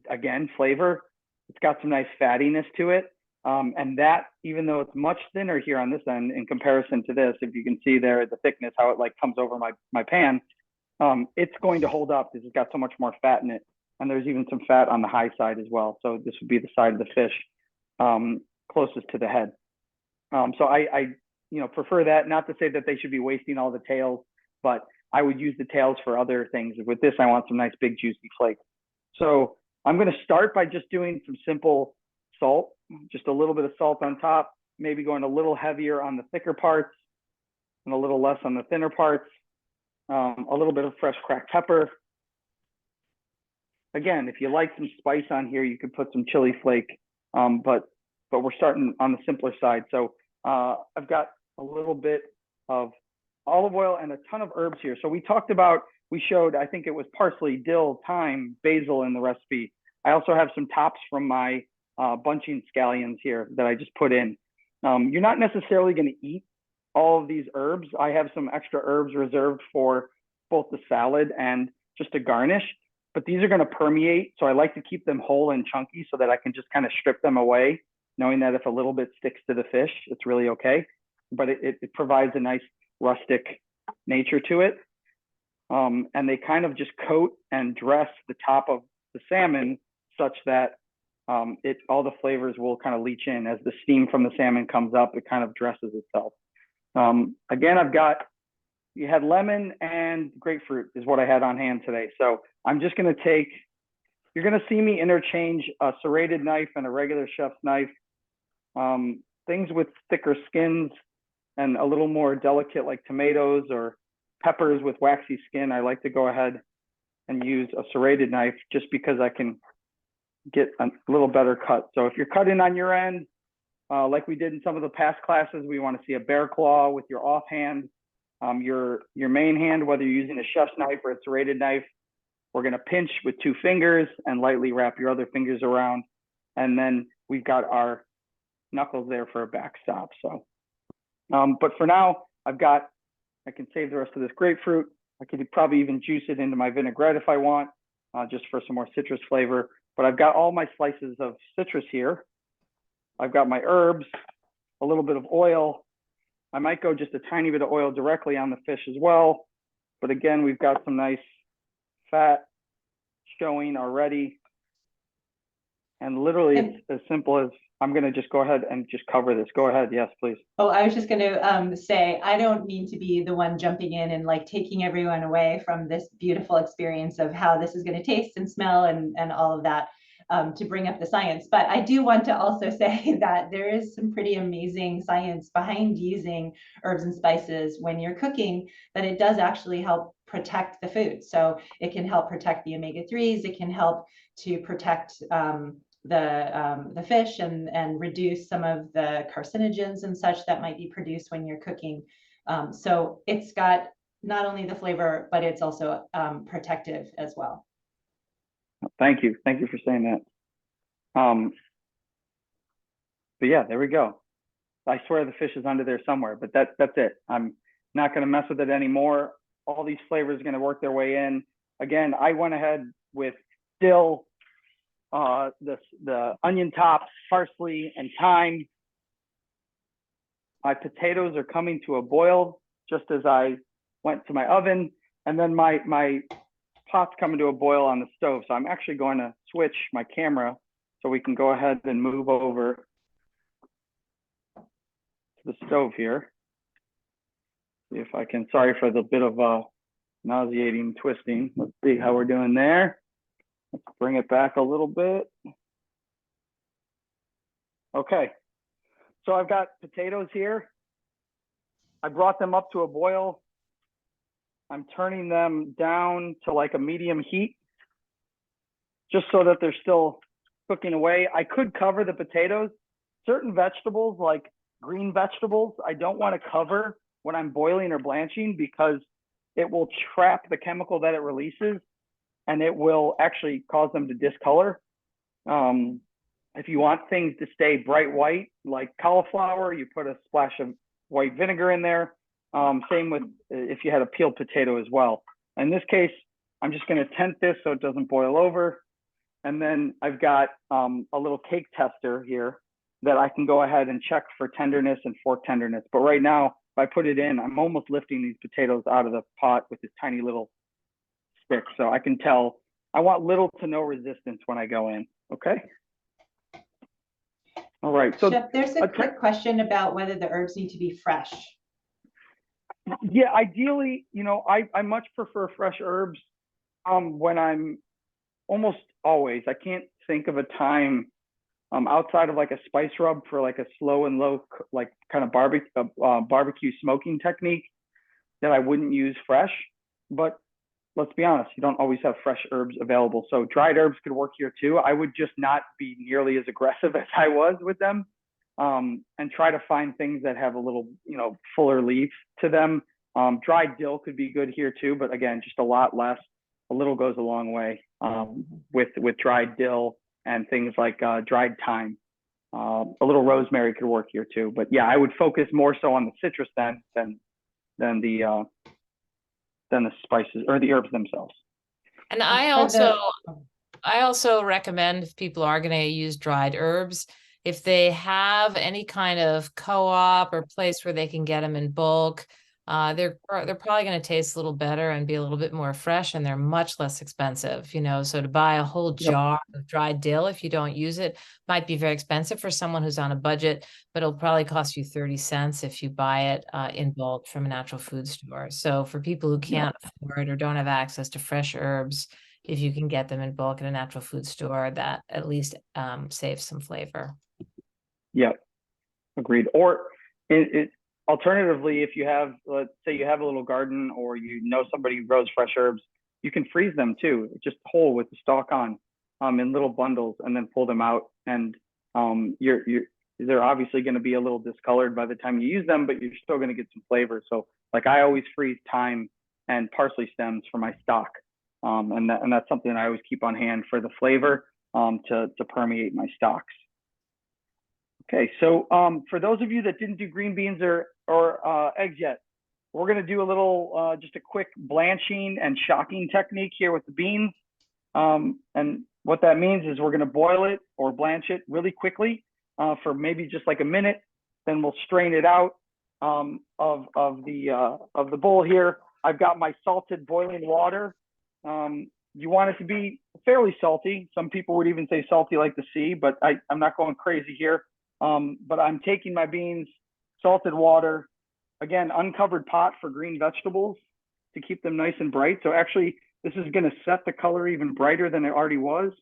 Speaker 3: again, flavor, it's got some nice fattiness to it. And that, even though it's much thinner here on this end in comparison to this, if you can see there the thickness, how it like comes over my pan, it's going to hold up because it's got so much more fat in it. And there's even some fat on the high side as well. So this would be the side of the fish closest to the head. So I prefer that. Not to say that they should be wasting all the tails, but I would use the tails for other things. With this, I want some nice big juicy flakes. So I'm going to start by just doing some simple salt, just a little bit of salt on top, maybe going a little heavier on the thicker parts and a little less on the thinner parts. A little bit of fresh cracked pepper. Again, if you like some spice on here, you could put some chili flake, but we're starting on the simpler side. So I've got a little bit of olive oil and a ton of herbs here. So we talked about, we showed, I think it was parsley, dill, thyme, basil in the recipe. I also have some tops from my bunching scallions here that I just put in. You're not necessarily going to eat all of these herbs. I have some extra herbs reserved for both the salad and just a garnish, but these are going to permeate. So I like to keep them whole and chunky so that I can just kind of strip them away, knowing that if a little bit sticks to the fish, it's really okay. But it provides a nice rustic nature to it. And they kind of just coat and dress the top of the salmon such that all the flavors will kind of leach in. As the steam from the salmon comes up, it kind of dresses itself. Again, you had lemon and grapefruit is what I had on hand today. So I'm just going to you're going to see me interchange a serrated knife and a regular chef's knife. Things with thicker skins and a little more delicate, like tomatoes or peppers with waxy skin, I like to go ahead and use a serrated knife just because I can get a little better cut. So if you're cutting on your end, like we did in some of the past classes, we want to see a bear claw with your offhand. Your main hand, whether you're using a chef's knife or a serrated knife, we're going to pinch with 2 fingers and lightly wrap your other fingers around. And then we've got our knuckles there for a backstop. So, but for now, I can save the rest of this grapefruit. I could probably even juice it into my vinaigrette if I want, just for some more citrus flavor. But I've got all my slices of citrus here. I've got my herbs, a little bit of oil. I might go just a tiny bit of oil directly on the fish as well. But again, we've got some nice fat showing already. And literally it's as simple as, I'm going to just go ahead and just cover this. Go ahead. Yes, please.
Speaker 4: Oh, I was just going to say, I don't mean to be the one jumping in and like taking everyone away from this beautiful experience of how this is going to taste and smell and all of that, to bring up the science. But I do want to also say that there is some pretty amazing science behind using herbs and spices when you're cooking, that it does actually help protect the food. So it can help protect the omega-3s. It can help to protect the fish and reduce some of the carcinogens and such that might be produced when you're cooking. So it's got not only the flavor, but it's also protective as well.
Speaker 3: Thank you. Thank you for saying that. But yeah, there we go. I swear the fish is under there somewhere, but that's it. I'm not going to mess with it anymore. All these flavors are going to work their way in. Again, I went ahead with dill, the onion tops, parsley, and thyme. My potatoes are coming to a boil just as I went to my oven, and then my pot's coming to a boil on the stove. So I'm actually going to switch my camera so we can go ahead and move over to the stove here. See if I can, sorry for the bit of nauseating twisting. Let's see how we're doing there. Let's bring it back a little bit. Okay, so I've got potatoes here. I brought them up to a boil. I'm turning them down to like a medium heat, just so that they're still cooking away. I could cover the potatoes. Certain vegetables, like green vegetables, I don't want to cover when I'm boiling or blanching because it will trap the chemical that it releases and it will actually cause them to discolor. If you want things to stay bright white, like cauliflower, you put a splash of white vinegar in there. Same with if you had a peeled potato as well. In this case, I'm just going to tent this so it doesn't boil over. And then I've got a little cake tester here that I can go ahead and check for tenderness and fork tenderness. But right now, if I put it in, I'm almost lifting these potatoes out of the pot with this tiny little stick. So I can tell I want little to no resistance when I go in. Okay. All right. So
Speaker 4: Chef, there's a quick question about whether the herbs need to be fresh.
Speaker 3: Yeah, ideally, you know, I much prefer fresh herbs when I'm almost always. I can't think of a time outside of like a spice rub for like a slow and low, like kind of barbecue smoking technique that I wouldn't use fresh. But let's be honest, you don't always have fresh herbs available. So dried herbs could work here too. I would just not be nearly as aggressive as I was with them. and try to find things that have a little, fuller leaf to them. Dried dill could be good here too, but again, just a lot less. A little goes a long way with dried dill and things like dried thyme. A little rosemary could work here too, but yeah, I would focus more so on the citrus than the spices or the herbs themselves.
Speaker 2: And I also recommend, if people are going to use dried herbs, if they have any kind of co-op or place where they can get them in bulk, they're probably going to taste a little better and be a little bit more fresh, and they're much less expensive, so to buy a whole jar of dried dill, if you don't use it, might be very expensive for someone who's on a budget, but it'll probably cost you 30 cents if you buy it in bulk from a natural food store. So for people who can't afford or don't have access to fresh herbs, if you can get them in bulk at a natural food store, that at least saves some flavor.
Speaker 3: Yeah, agreed. Or alternatively, if you have, let's say you have a little garden, or somebody who grows fresh herbs, you can freeze them too, just whole with the stalk on, in little bundles, and then pull them out. And they're obviously going to be a little discolored by the time you use them, but you're still going to get some flavor. So like I always freeze thyme and parsley stems for my stock, and that's something I always keep on hand for the flavor to permeate my stocks. Okay, so for those of you that didn't do green beans or eggs yet, we're going to do a little, just a quick blanching and shocking technique here with the beans. And what that means is we're going to boil it or blanch it really quickly for maybe just like a minute. Then we'll strain it out of the bowl here. I've got my salted boiling water. You want it to be fairly salty. Some people would even say salty like the sea, but I'm not going crazy here. But I'm taking my beans, salted water, again, uncovered pot for green vegetables to keep them nice and bright. So actually, this is going to set the color even brighter than it already was.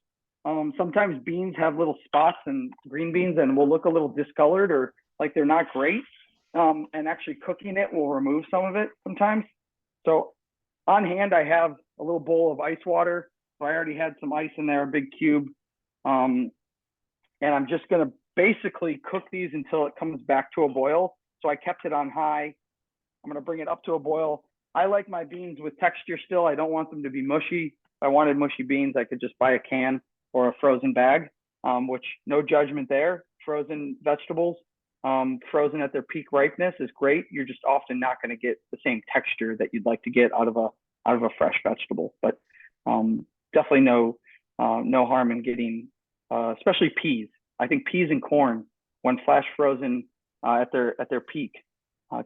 Speaker 3: Sometimes beans have little spots, and green beans and will look a little discolored or like they're not great. And actually cooking it will remove some of it sometimes. So on hand, I have a little bowl of ice water. So I already had some ice in there, a big cube. And I'm just going to basically cook these until it comes back to a boil. So I kept it on high. I'm going to bring it up to a boil. I like my beans with texture still. I don't want them to be mushy. If I wanted mushy beans, I could just buy a can or a frozen bag, which no judgment there. Frozen vegetables, frozen at their peak ripeness is great. You're just often not going to get the same texture that you'd like to get out of a fresh vegetable. But definitely no harm in getting, especially peas. I think peas and corn, when flash frozen at their peak,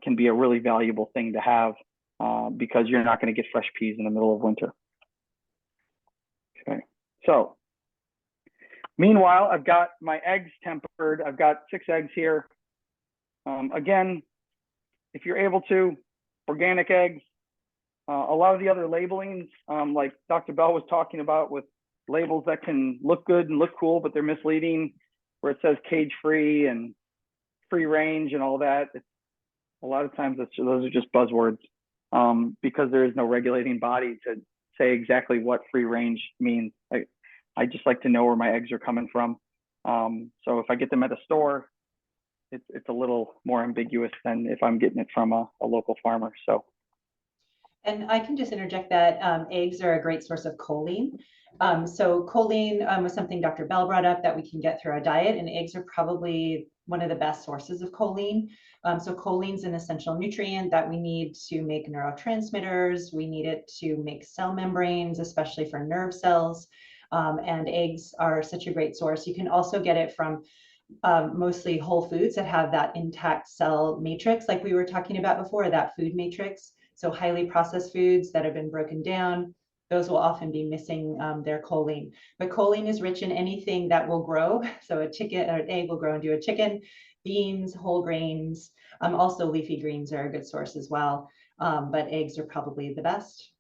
Speaker 3: can be a really valuable thing to have because you're not going to get fresh peas in the middle of winter. Okay, so meanwhile, I've got my eggs tempered. I've got 6 eggs here. Again, if you're able to, organic eggs. A lot of the other labelings, like Dr. Bell was talking about, with labels that can look good and look cool, but they're misleading, where it says cage-free and free range and all that. A lot of times those are just buzzwords because there is no regulating body to say exactly what free range means. I just like to know where my eggs are coming from. So if I get them at a store, it's a little more ambiguous than if I'm getting it from a local farmer. So.
Speaker 4: And I can just interject that eggs are a great source of choline. So choline was something Dr. Bell brought up that we can get through our diet, and eggs are probably one of the best sources of choline. So choline is an essential nutrient that we need to make neurotransmitters. We need it to make cell membranes, especially for nerve cells. And eggs are such a great source. You can also get it from mostly whole foods that have that intact cell matrix, like we were talking about before, that food matrix. So highly processed foods that have been broken down, those will often be missing their choline. But choline is rich in anything that will grow. So a chicken or an egg will grow into a chicken, beans, whole grains. Also leafy greens are a good source as well. But eggs are probably the best.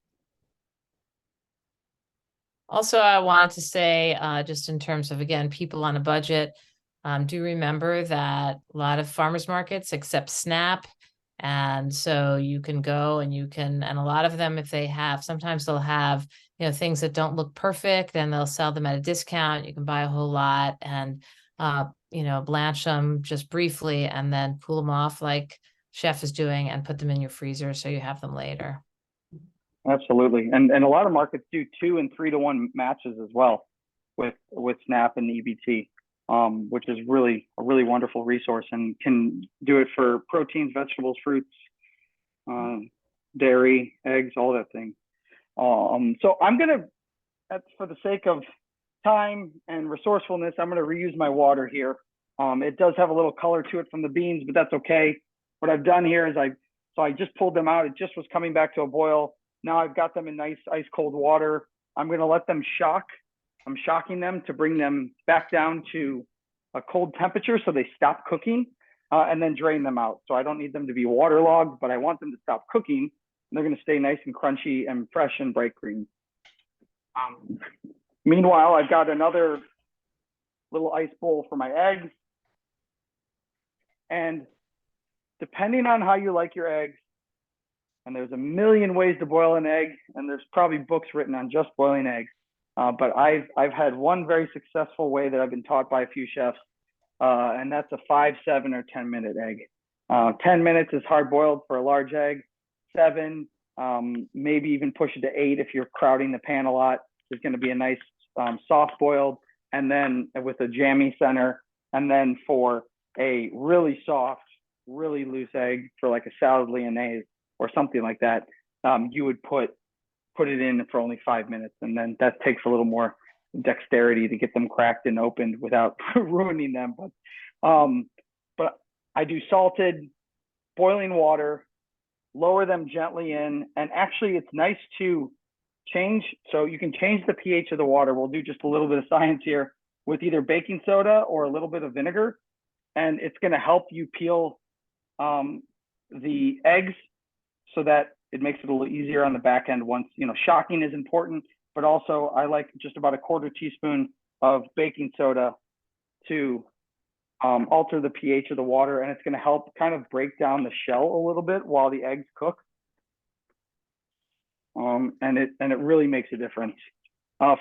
Speaker 2: Also, I wanted to say, just in terms of, again, people on a budget, do remember that a lot of farmers markets accept SNAP. And so you can go and and a lot of them, if they have, sometimes they'll have, things that don't look perfect and they'll sell them at a discount. You can buy a whole lot. And blanch them just briefly and then cool them off like Chef is doing and put them in your freezer so you have them later.
Speaker 3: Absolutely. And a lot of markets do 2 and 3 to 1 matches as well with SNAP and EBT, which is really a really wonderful resource, and can do it for proteins, vegetables, fruits, dairy, eggs, all that thing. So I'm gonna, for the sake of time and resourcefulness, I'm gonna reuse my water here. It does have a little color to it from the beans, but that's okay. What I've done here is I just pulled them out. It just was coming back to a boil. Now I've got them in nice ice cold water. I'm gonna let them shock. I'm shocking them to bring them back down to a cold temperature so they stop cooking, and then drain them out. So I don't need them to be waterlogged, but I want them to stop cooking. And they're gonna stay nice and crunchy and fresh and bright green. Meanwhile, I've got another little ice bowl for my eggs. And depending on how you like your eggs, and there's a million ways to boil an egg, and there's probably books written on just boiling eggs. But I've had one very successful way that I've been taught by a few chefs, and that's a 5, 7, or 10-minute egg. 10 minutes is hard boiled for a large egg. 7, maybe even push it to 8 if you're crowding the pan a lot. It's going to be a nice soft boiled, and then with a jammy center. And then for a really soft, really loose egg for like a salad lyonnaise or something like that, you would put it in for only 5 minutes, and then that takes a little more dexterity to get them cracked and opened without ruining them. But I do salted, boiling water, lower them gently in, and actually it's nice to change. So you can change the pH of the water. We'll do just a little bit of science here with either baking soda or a little bit of vinegar, and it's going to help you peel the eggs so that it makes it a little easier on the back end. Once, shocking is important, but also I like just about a 1/4 teaspoon of baking soda to alter the pH of the water, and it's going to help kind of break down the shell a little bit while the eggs cook. And it really makes a difference.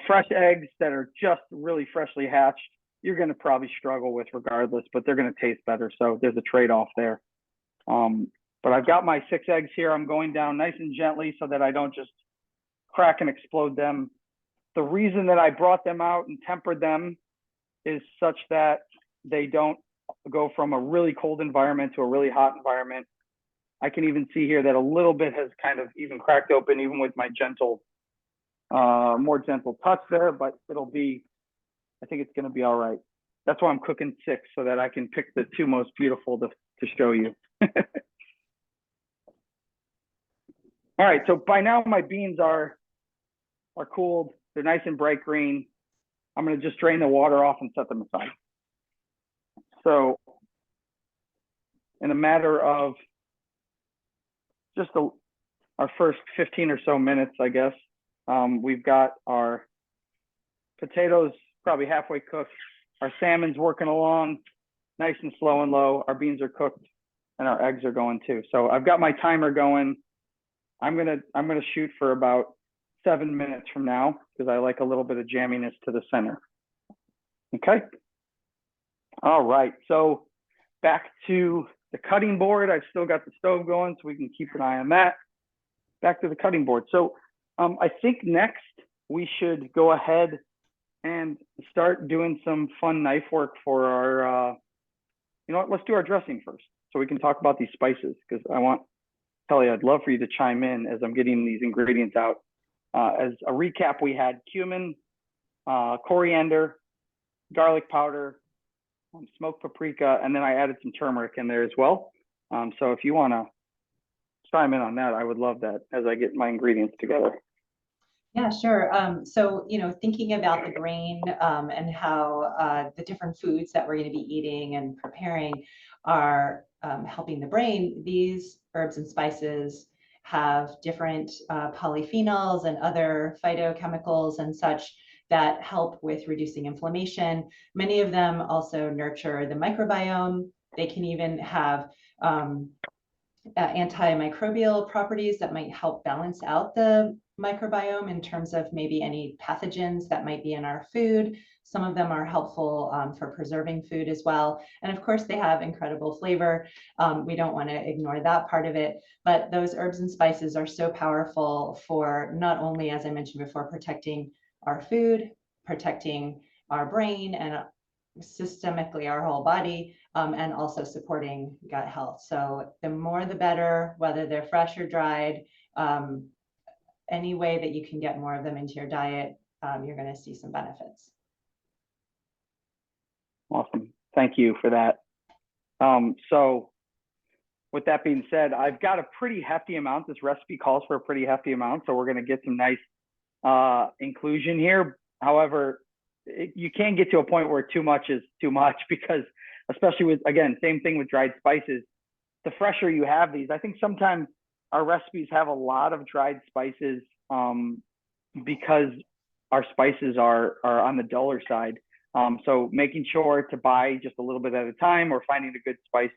Speaker 3: Fresh eggs that are just really freshly hatched, you're going to probably struggle with regardless, but they're going to taste better. So there's a trade-off there. But I've got my 6 eggs here. I'm going down nice and gently so that I don't just crack and explode them. The reason that I brought them out and tempered them is such that they don't go from a really cold environment to a really hot environment. I can even see here that a little bit has kind of even cracked open, even with my gentle, more gentle touch there, but I think it's going to be all right. That's why I'm cooking 6, so that I can pick the 2 most beautiful to show you. All right, so by now my beans are cooled. They're nice and bright green. I'm going to just drain the water off and set them aside. So in a matter of just our first 15 or so minutes, I guess, we've got our potatoes probably halfway cooked. Our salmon's working along nice and slow and low. Our beans are cooked, and our eggs are going too. So I've got my timer going. I'm gonna shoot for about 7 minutes from now, because I like a little bit of jamminess to the center. Okay. All right. So back to the cutting board. I've still got the stove going, so we can keep an eye on that. Back to the cutting board. So I think next we should go ahead and start doing some fun knife work for our, you know what, let's do our dressing first, so we can talk about these spices, because Kelly, I'd love for you to chime in as I'm getting these ingredients out. As a recap, we had cumin, coriander, garlic powder, smoked paprika, and then I added some turmeric in there as well. So if you want to chime in on that, I would love that as I get my ingredients together.
Speaker 4: Yeah, sure. So, thinking about the brain and how the different foods that we're going to be eating and preparing are helping the brain, these herbs and spices have different polyphenols and other phytochemicals and such that help with reducing inflammation. Many of them also nurture the microbiome. They can even have antimicrobial properties that might help balance out the microbiome in terms of maybe any pathogens that might be in our food. Some of them are helpful for preserving food as well. And of course, they have incredible flavor. We don't want to ignore that part of it. But those herbs and spices are so powerful for not only, as I mentioned before, protecting our food, protecting our brain, and systemically our whole body, and also supporting gut health. So the more the better, whether they're fresh or dried, any way that you can get more of them into your diet, you're going to see some benefits.
Speaker 3: Awesome. Thank you for that. So with that being said, I've got a pretty hefty amount. This recipe calls for a pretty hefty amount, so we're going to get some nice inclusion here. However, you can get to a point where too much is too much, because especially with, again, same thing with dried spices, the fresher you have these, I think sometimes our recipes have a lot of dried spices because our spices are on the duller side. So making sure to buy just a little bit at a time, or finding a good spice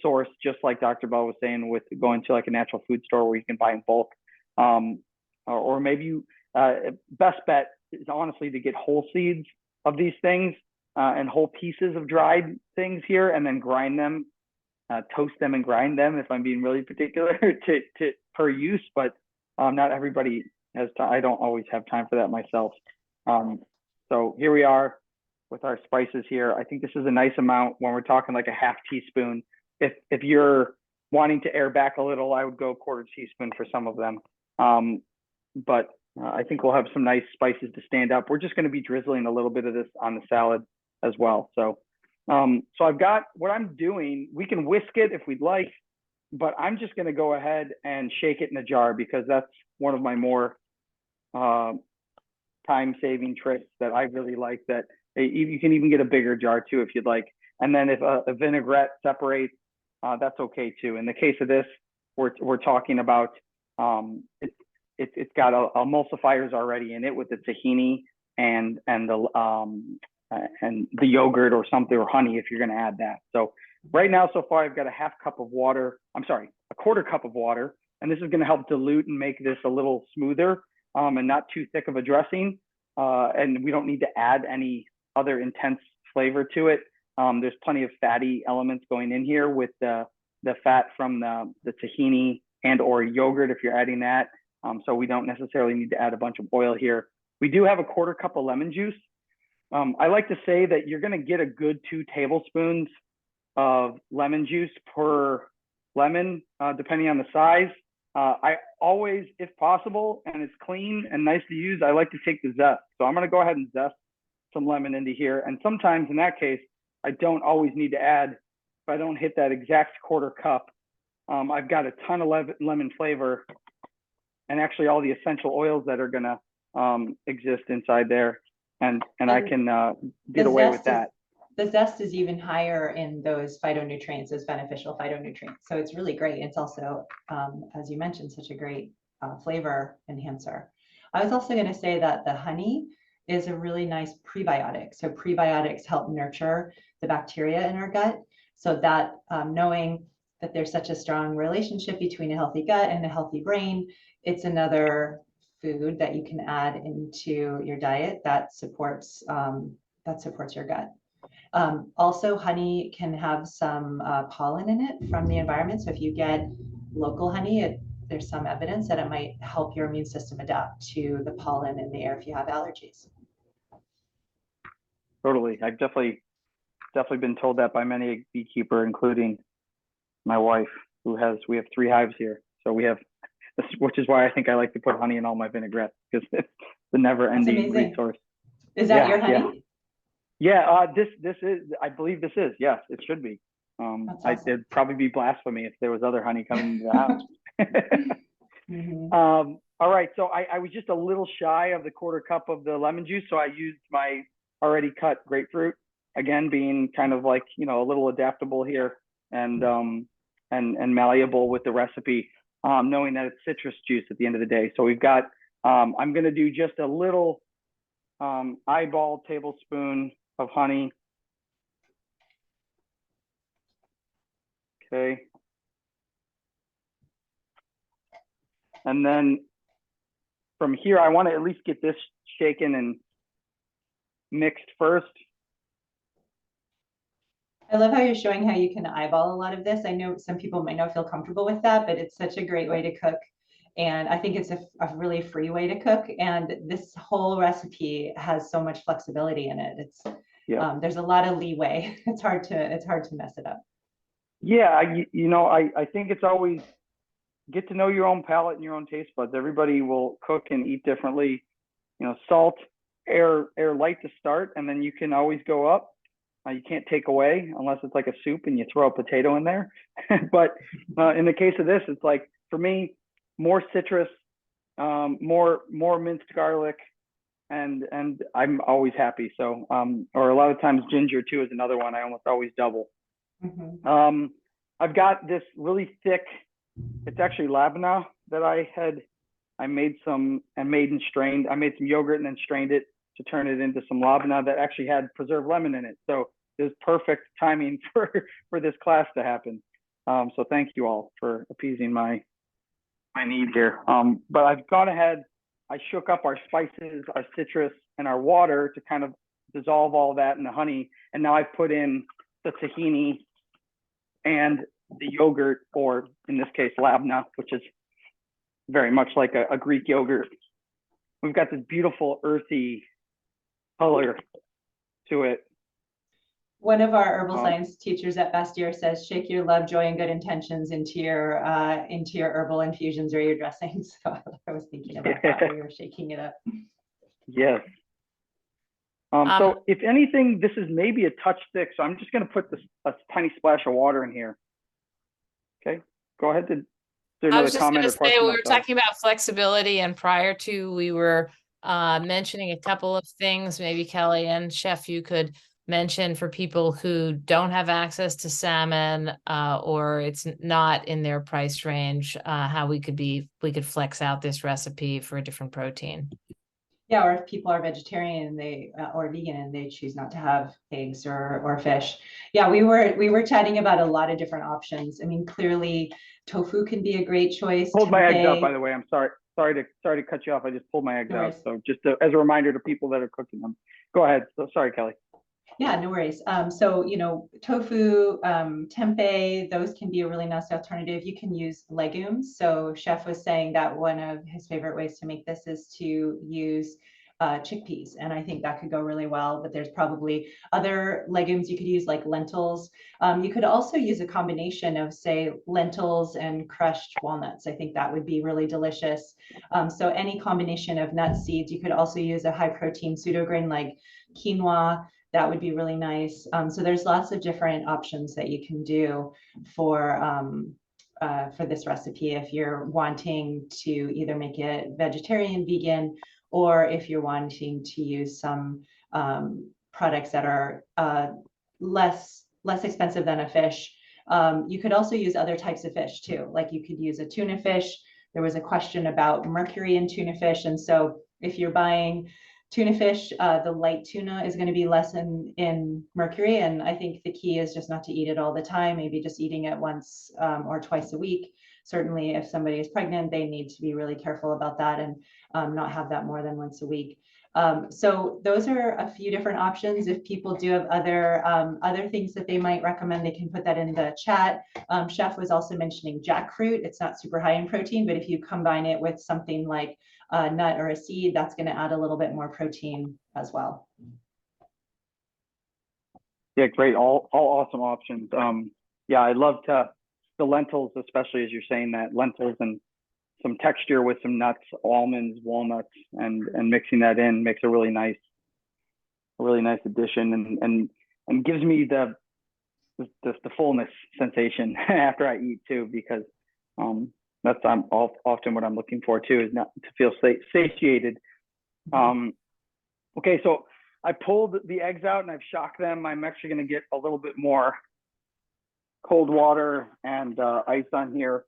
Speaker 3: source, just like Dr. Bell was saying, with going to like a natural food store where you can buy in bulk. Or maybe you, best bet is honestly to get whole seeds of these things and whole pieces of dried things here, and then grind them, toast them and grind them, if I'm being really particular, to per use. But not everybody has time. I don't always have time for that myself. So here we are with our spices here. I think this is a nice amount when we're talking like a half teaspoon. If you're wanting to air back a little, I would go 1/4 teaspoon for some of them. But I think we'll have some nice spices to stand up. We're just going to be drizzling a little bit of this on the salad as well. So I've got what I'm doing. We can whisk it if we'd like, but I'm just going to go ahead and shake it in a jar, because that's one of my more time-saving tricks that I really like. That you can even get a bigger jar too if you'd like. And then if a vinaigrette separates, that's okay too. In the case of this, we're talking about it's got emulsifiers already in it with the tahini and the yogurt or something, or honey if you're going to add that. So right now, so far, I've got a 1/2 cup of water. I'm sorry, a 1/4 cup of water, and this is going to help dilute and make this a little smoother and not too thick of a dressing. And we don't need to add any other intense flavor to it. There's plenty of fatty elements going in here with the fat from the tahini and or yogurt if you're adding that. So we don't necessarily need to add a bunch of oil here. We do have a 1/4 cup of lemon juice. I like to say that you're going to get a good 2 tablespoons of lemon juice per lemon, depending on the size. I always, if possible, and it's clean and nice to use, I like to take the zest. So I'm going to go ahead and zest some lemon into here. And sometimes in that case, I don't always need to add, if I don't hit that exact 1/4 cup, I've got a ton of lemon flavor, and actually all the essential oils that are going to exist inside there. And I can get away with that.
Speaker 4: The zest is even higher in those phytonutrients, those beneficial phytonutrients. So it's really great. It's also, as you mentioned, such a great flavor enhancer. I was also going to say that the honey is a really nice prebiotic. So prebiotics help nurture the bacteria in our gut. So that knowing that there's such a strong relationship between a healthy gut and a healthy brain, it's another food that you can add into your diet that supports your gut. Also, honey can have some pollen in it from the environment. So if you get local honey, there's some evidence that it might help your immune system adapt to the pollen in the air if you have allergies.
Speaker 3: Totally. I've definitely been told that by many a beekeeper, including my wife, we have 3 hives here. So we have, which is why I think I like to put honey in all my vinaigrettes, because it's the never-ending resource.
Speaker 4: Is that your honey?
Speaker 3: Yeah, this is, I believe this is, yes, it should be. Awesome. It'd probably be blasphemy if there was other honey coming into the house. Mm-hmm. All right, so I was just a little shy of the 1/4 cup of the lemon juice, so I used my already cut grapefruit, again, being kind of like, a little adaptable here and malleable with the recipe, knowing that it's citrus juice at the end of the day. So we've got, I'm gonna do just a little eyeball tablespoon of honey. Okay. And then from here, I want to at least get this shaken and mixed first.
Speaker 4: I love how you're showing how you can eyeball a lot of this. I know some people might not feel comfortable with that, but it's such a great way to cook. And I think it's a really free way to cook. And this whole recipe has so much flexibility in it. It's there's a lot of leeway. It's hard to mess it up.
Speaker 3: Yeah, I think it's always get to know your own palate and your own taste buds. Everybody will cook and eat differently. Salt, air light to start, and then you can always go up. You can't take away unless it's like a soup and you throw a potato in there. But in the case of this, it's like, for me, more citrus, more minced garlic, and I'm always happy. So, or a lot of times ginger too is another one. I almost always double.
Speaker 4: Mm-hmm.
Speaker 3: I've got this really thick, it's actually labna that I made some and made and strained. I made some yogurt and then strained it to turn it into some labna that actually had preserved lemon in it. So it was perfect timing for this class to happen. So thank you all for appeasing my need here. But I've gone ahead, I shook up our spices, our citrus, and our water to kind of dissolve all that in the honey. And now I've put in the tahini and the yogurt, or in this case, labna, which is very much like a Greek yogurt. We've got this beautiful earthy color to it.
Speaker 4: One of our herbal science teachers at Bastyr says, shake your love, joy, and good intentions into your herbal infusions or your dressings. So I was thinking about that when we were shaking it up.
Speaker 3: Yes. So if anything, this is maybe a touch thick, so I'm just going to put a tiny splash of water in here. Okay, go ahead.
Speaker 2: I was just going to say, we were talking about flexibility, and prior to, we were mentioning a couple of things. Maybe Kelly and Chef, you could mention for people who don't have access to salmon or it's not in their price range, how we could flex out this recipe for a different protein.
Speaker 4: Yeah, or if people are vegetarian and or vegan and they choose not to have eggs or fish. Yeah, we were chatting about a lot of different options. I mean, clearly tofu can be a great choice.
Speaker 3: Pulled my eggs out, by the way. I'm sorry to cut you off. I just pulled my eggs out. So just as a reminder to people that are cooking them. Go ahead. So sorry, Kelly.
Speaker 4: Yeah, no worries. So, tofu, tempeh, those can be a really nice alternative. You can use legumes. So Chef was saying that one of his favorite ways to make this is to use chickpeas. And I think that could go really well, but there's probably other legumes you could use, like lentils. You could also use a combination of, say, lentils and crushed walnuts. I think that would be really delicious. So any combination of nuts, seeds. You could also use a high protein pseudograin like quinoa. That would be really nice. So there's lots of different options that you can do for this recipe if you're wanting to either make it vegetarian, vegan, or if you're wanting to use some products that are less expensive than a fish. You could also use other types of fish too. Like you could use a tuna fish. There was a question about mercury in tuna fish. And so if you're buying tuna fish, the light tuna is going to be less in mercury. And I think the key is just not to eat it all the time, maybe just eating it once or twice a week. Certainly, if somebody is pregnant, they need to be really careful about that and not have that more than once a week. So those are a few different options. If people do have other things that they might recommend, they can put that in the chat. Chef was also mentioning jackfruit. It's not super high in protein, but if you combine it with something like a nut or a seed, that's going to add a little bit more protein as well.
Speaker 3: Yeah, great. All awesome options. Yeah, I love the lentils, especially as you're saying that, lentils and some texture with some nuts, almonds, walnuts, and mixing that in makes a really nice addition and gives me the fullness sensation after I eat too, because that's often what I'm looking for too, is not to feel satiated. Okay, so I pulled the eggs out and I've shocked them. I'm actually going to get a little bit more cold water and ice on here.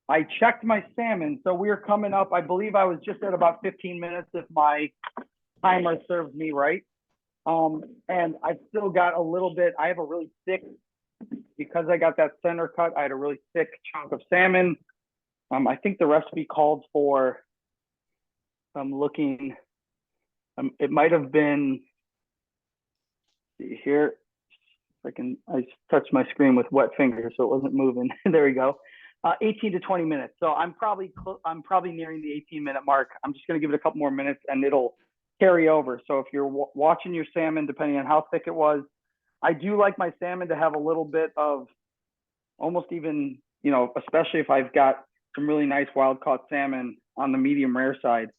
Speaker 3: I checked my salmon, so we're coming up. I believe I was just at about 15 minutes if my timer serves me right. And I've still got a little bit. I have a really thick, because I got that center cut, I had a really thick chunk of salmon. I think the recipe called for I'm looking, it might have been, see here, I touched my screen with wet fingers, so it wasn't moving. There we go. 18 to 20 minutes. So I'm probably nearing the 18-minute mark. I'm just going to give it a couple more minutes and it'll carry over. So if you're watching your salmon, depending on how thick it was, I do like my salmon to have a little bit of almost even, you know, especially if I've got some really nice wild caught salmon on the medium rare side.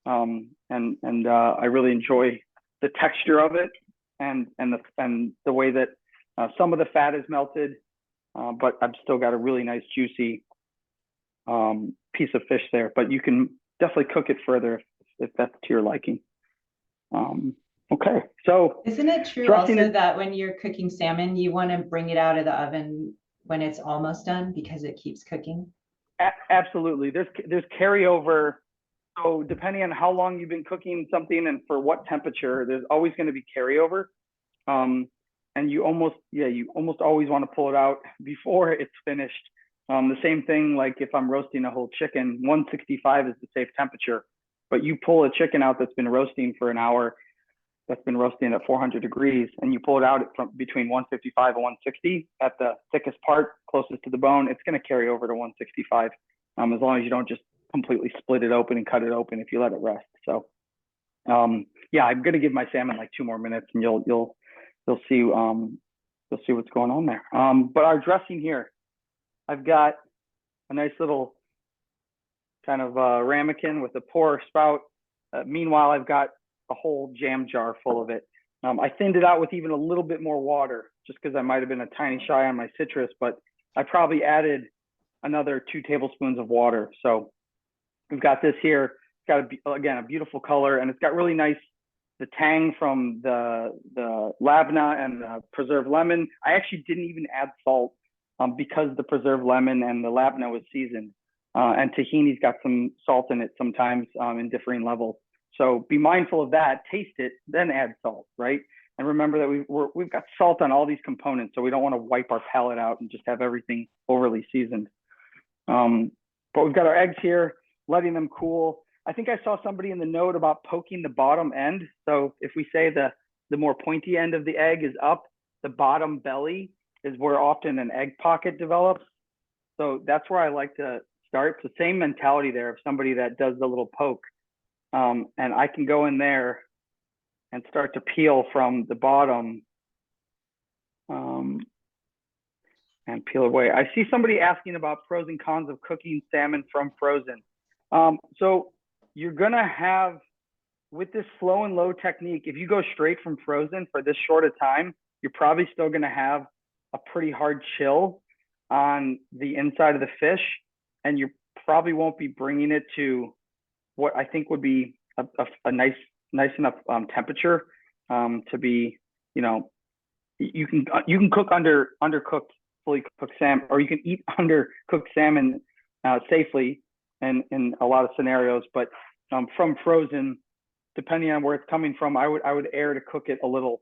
Speaker 3: I really enjoy the texture of it and the way that some of the fat is melted, but I've still got a really nice juicy piece of fish there. But you can definitely cook it further if that's to your liking. Okay, so
Speaker 4: isn't it true also that when you're cooking salmon, you want to bring it out of the oven when it's almost done because it keeps cooking?
Speaker 3: Absolutely. There's carryover. So depending on how long you've been cooking something and for what temperature, there's always going to be carryover. And you almost always want to pull it out before it's finished. The same thing, like if I'm roasting a whole chicken, 165 is the safe temperature, but you pull a chicken out that's been roasting for an hour, that's been roasting at 400 degrees, and you pull it out from between 155 and 160 at the thickest part closest to the bone, it's going to carry over to 165, as long as you don't just completely split it open and cut it open if you let it rest. So yeah, I'm going to give my salmon like 2 more minutes and you'll see what's going on there. But our dressing here, I've got a nice little kind of ramekin with a pour spout. Meanwhile, I've got a whole jam jar full of it. I thinned it out with even a little bit more water just because I might have been a tiny shy on my citrus, but I probably added another 2 tablespoons of water. So we've got this here. It's got, again, a beautiful color, and it's got really nice, the tang from the labna and the preserved lemon. I actually didn't even add salt because the preserved lemon and the labna was seasoned. And tahini's got some salt in it sometimes in differing levels. So be mindful of that, taste it, then add salt, right? And remember that we've got salt on all these components, so we don't want to wipe our palate out and just have everything overly seasoned. But we've got our eggs here, letting them cool. I think I saw somebody in the note about poking the bottom end. So if we say the more pointy end of the egg is up, the bottom belly is where often an egg pocket develops. So that's where I like to start. It's the same mentality there of somebody that does the little poke. And I can go in there and start to peel from the bottom and peel away. I see somebody asking about pros and cons of cooking salmon from frozen. So you're gonna have, with this slow and low technique, if you go straight from frozen for this short a time, you're probably still gonna have a pretty hard chill on the inside of the fish, and you probably won't be bringing it to what I think would be a nice enough temperature to be, you know, you can cook undercooked, fully cooked salmon, or you can eat undercooked salmon safely in a lot of scenarios. But from frozen, depending on where it's coming from, I would err to cook it a little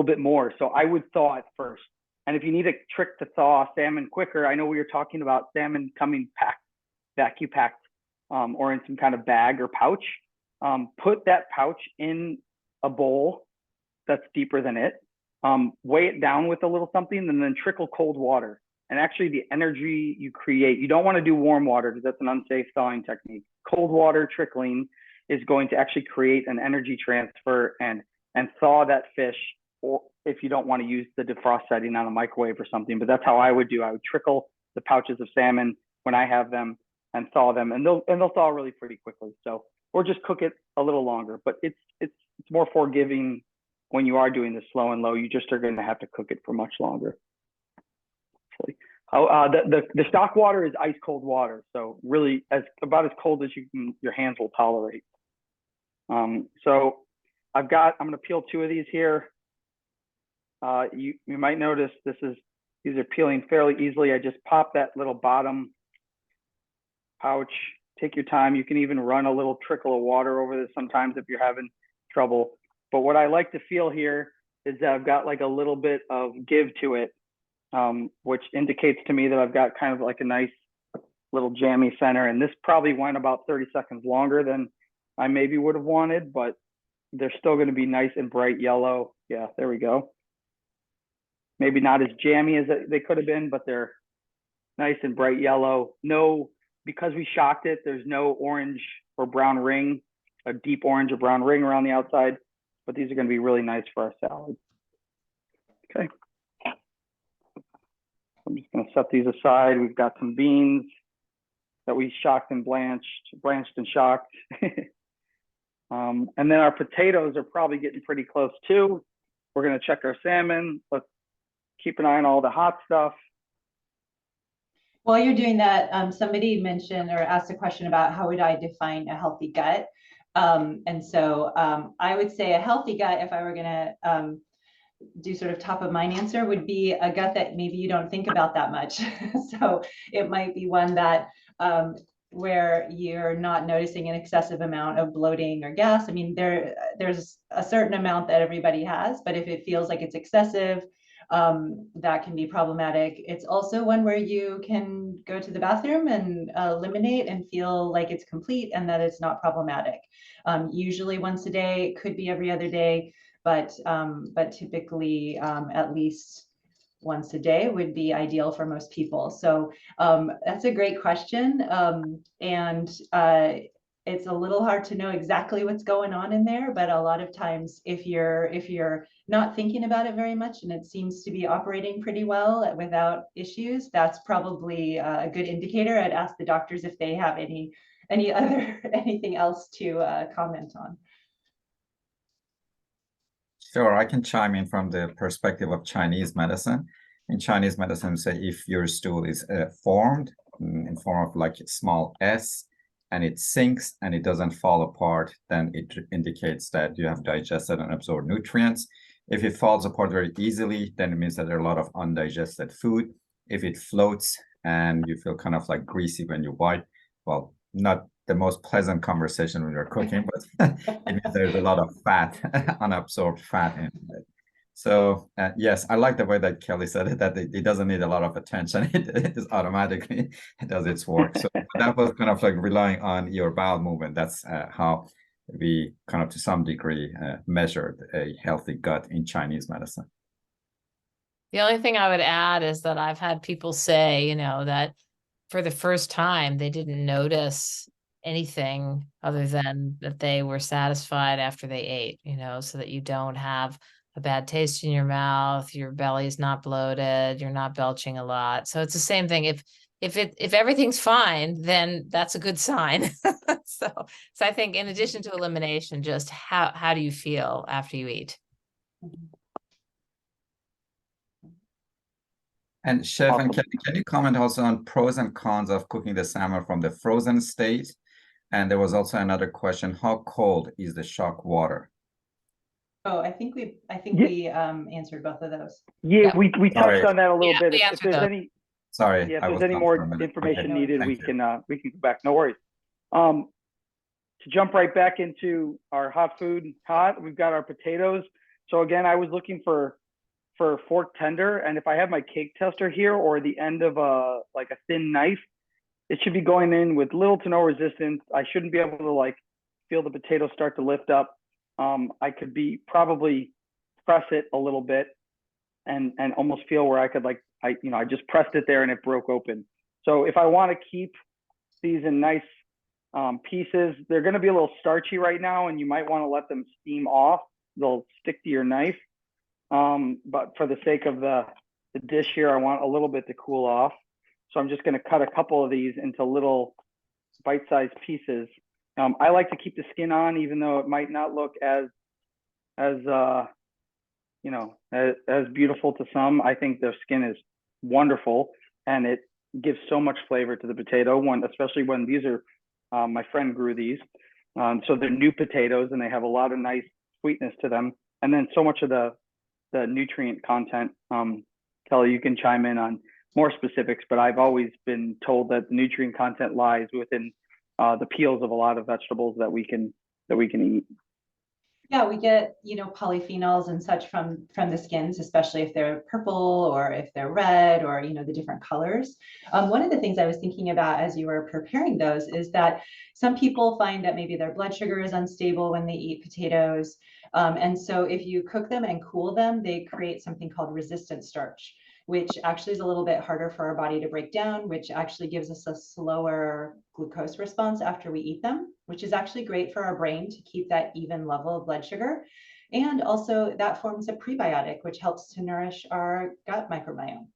Speaker 3: bit more. So I would thaw it first. And if you need a trick to thaw salmon quicker, I know we were talking about salmon coming packed, vacuum packed, or in some kind of bag or pouch. Put that pouch in a bowl that's deeper than it. Weigh it down with a little something, and then trickle cold water. And actually, the energy you create, you don't want to do warm water because that's an unsafe thawing technique. Cold water trickling is going to actually create an energy transfer and thaw that fish, or if you don't want to use the defrost setting on a microwave or something. But that's how I would do. I would trickle the pouches of salmon when I have them and thaw them, and they'll thaw really pretty quickly. So, or just cook it a little longer. But it's more forgiving when you are doing this slow and low. You just are going to have to cook it for much longer. The stock water is ice cold water, so really about as cold as your hands will tolerate. So I'm going to peel 2 of these here. You might notice these are peeling fairly easily. I just pop that little bottom pouch. Take your time. You can even run a little trickle of water over this sometimes if you're having trouble. But what I like to feel here is that I've got like a little bit of give to it, which indicates to me that I've got kind of like a nice little jammy center. And this probably went about 30 seconds longer than I maybe would have wanted, but they're still going to be nice and bright yellow. Yeah, there we go. Maybe not as jammy as they could have been, but they're nice and bright yellow. No, because we shocked it, there's no orange or brown ring, a deep orange or brown ring around the outside, but these are going to be really nice for our salad. Okay. I'm just going to set these aside. We've got some beans that we shocked and blanched and shocked. And then our potatoes are probably getting pretty close too. We're going to check our salmon. Let's keep an eye on all the hot stuff.
Speaker 4: While you're doing that, somebody mentioned or asked a question about how would I define a healthy gut? And so I would say a healthy gut, if I were going to do sort of top of mind answer, would be a gut that maybe you don't think about that much. So it might be one that where you're not noticing an excessive amount of bloating or gas. I mean, there's a certain amount that everybody has, but if it feels like it's excessive, that can be problematic. It's also one where you can go to the bathroom and eliminate and feel like it's complete and that it's not problematic. Usually once a day, could be every other day, but typically at least once a day would be ideal for most people. So that's a great question. And it's a little hard to know exactly what's going on in there, but a lot of times if you're not thinking about it very much and it seems to be operating pretty well without issues, that's probably a good indicator. I'd ask the doctors if they have anything else to comment on.
Speaker 1: Sure, I can chime in from the perspective of Chinese medicine. In Chinese medicine, say if your stool is formed in form of like a small S and it sinks and it doesn't fall apart, then it indicates that you have digested and absorbed nutrients. If it falls apart very easily, then it means that there are a lot of undigested food. If it floats and you feel kind of like greasy when you bite, well, not the most pleasant conversation when you're cooking, but it means there's a lot of fat, unabsorbed fat in it. So yes, I like the way that Kelly said it, that it doesn't need a lot of attention. It is automatically, it does its work. So that was kind of like relying on your bowel movement. That's how we kind of to some degree measured a healthy gut in Chinese medicine.
Speaker 2: The only thing I would add is that I've had people say, you know, that for the first time, they didn't notice anything other than that they were satisfied after they ate, you know, so that you don't have a bad taste in your mouth, your belly's not bloated, you're not belching a lot. So it's the same thing. If everything's fine, then that's a good sign. So I think in addition to elimination, just how do you feel after you eat?
Speaker 1: And Chef,
Speaker 3: Awesome.
Speaker 1: and can you comment also on pros and cons of cooking the salmon from the frozen state? And there was also another question: how cold is the shock water?
Speaker 4: Oh, I think we answered both of those.
Speaker 3: Yeah,
Speaker 2: Yep.
Speaker 3: we touched on that a little bit.
Speaker 2: we
Speaker 3: If there's
Speaker 2: answered
Speaker 3: any,
Speaker 1: Sorry,
Speaker 3: yeah, if
Speaker 1: I
Speaker 3: there's
Speaker 1: was
Speaker 3: any
Speaker 1: gone
Speaker 3: more
Speaker 1: for a minute.
Speaker 3: information
Speaker 1: Okay,
Speaker 3: needed,
Speaker 1: thank
Speaker 3: we
Speaker 1: you.
Speaker 3: can go back. No worries. To jump right back into our hot food, we've got our potatoes. So again, I was looking for fork tender, and if I have my cake tester here or the end of a thin knife, it should be going in with little to no resistance. I shouldn't be able to like feel the potato start to lift up. I could probably press it a little bit and almost feel where I could I just pressed it there and it broke open. So if I want to keep these in nice pieces, they're going to be a little starchy right now, and you might want to let them steam off. They'll stick to your knife. But for the sake of the dish here, I want a little bit to cool off. So I'm just going to cut a couple of these into little bite-sized pieces. I like to keep the skin on, even though it might not look as beautiful to some. I think their skin is wonderful, and it gives so much flavor to the potato. Especially when these are, my friend grew these, so they're new potatoes, and they have a lot of nice sweetness to them. And then so much of the nutrient content. Kelly, you can chime in on more specifics, but I've always been told that the nutrient content lies within the peels of a lot of vegetables that we can eat.
Speaker 4: Yeah, we get, polyphenols and such from the skins, especially if they're purple or if they're red or, the different colors. One of the things I was thinking about as you were preparing those is that some people find that maybe their blood sugar is unstable when they eat potatoes. And so if you cook them and cool them, they create something called resistant starch, which actually is a little bit harder for our body to break down, which actually gives us a slower glucose response after we eat them, which is actually great for our brain to keep that even level of blood sugar. And also that forms a prebiotic, which helps to nourish our gut microbiome.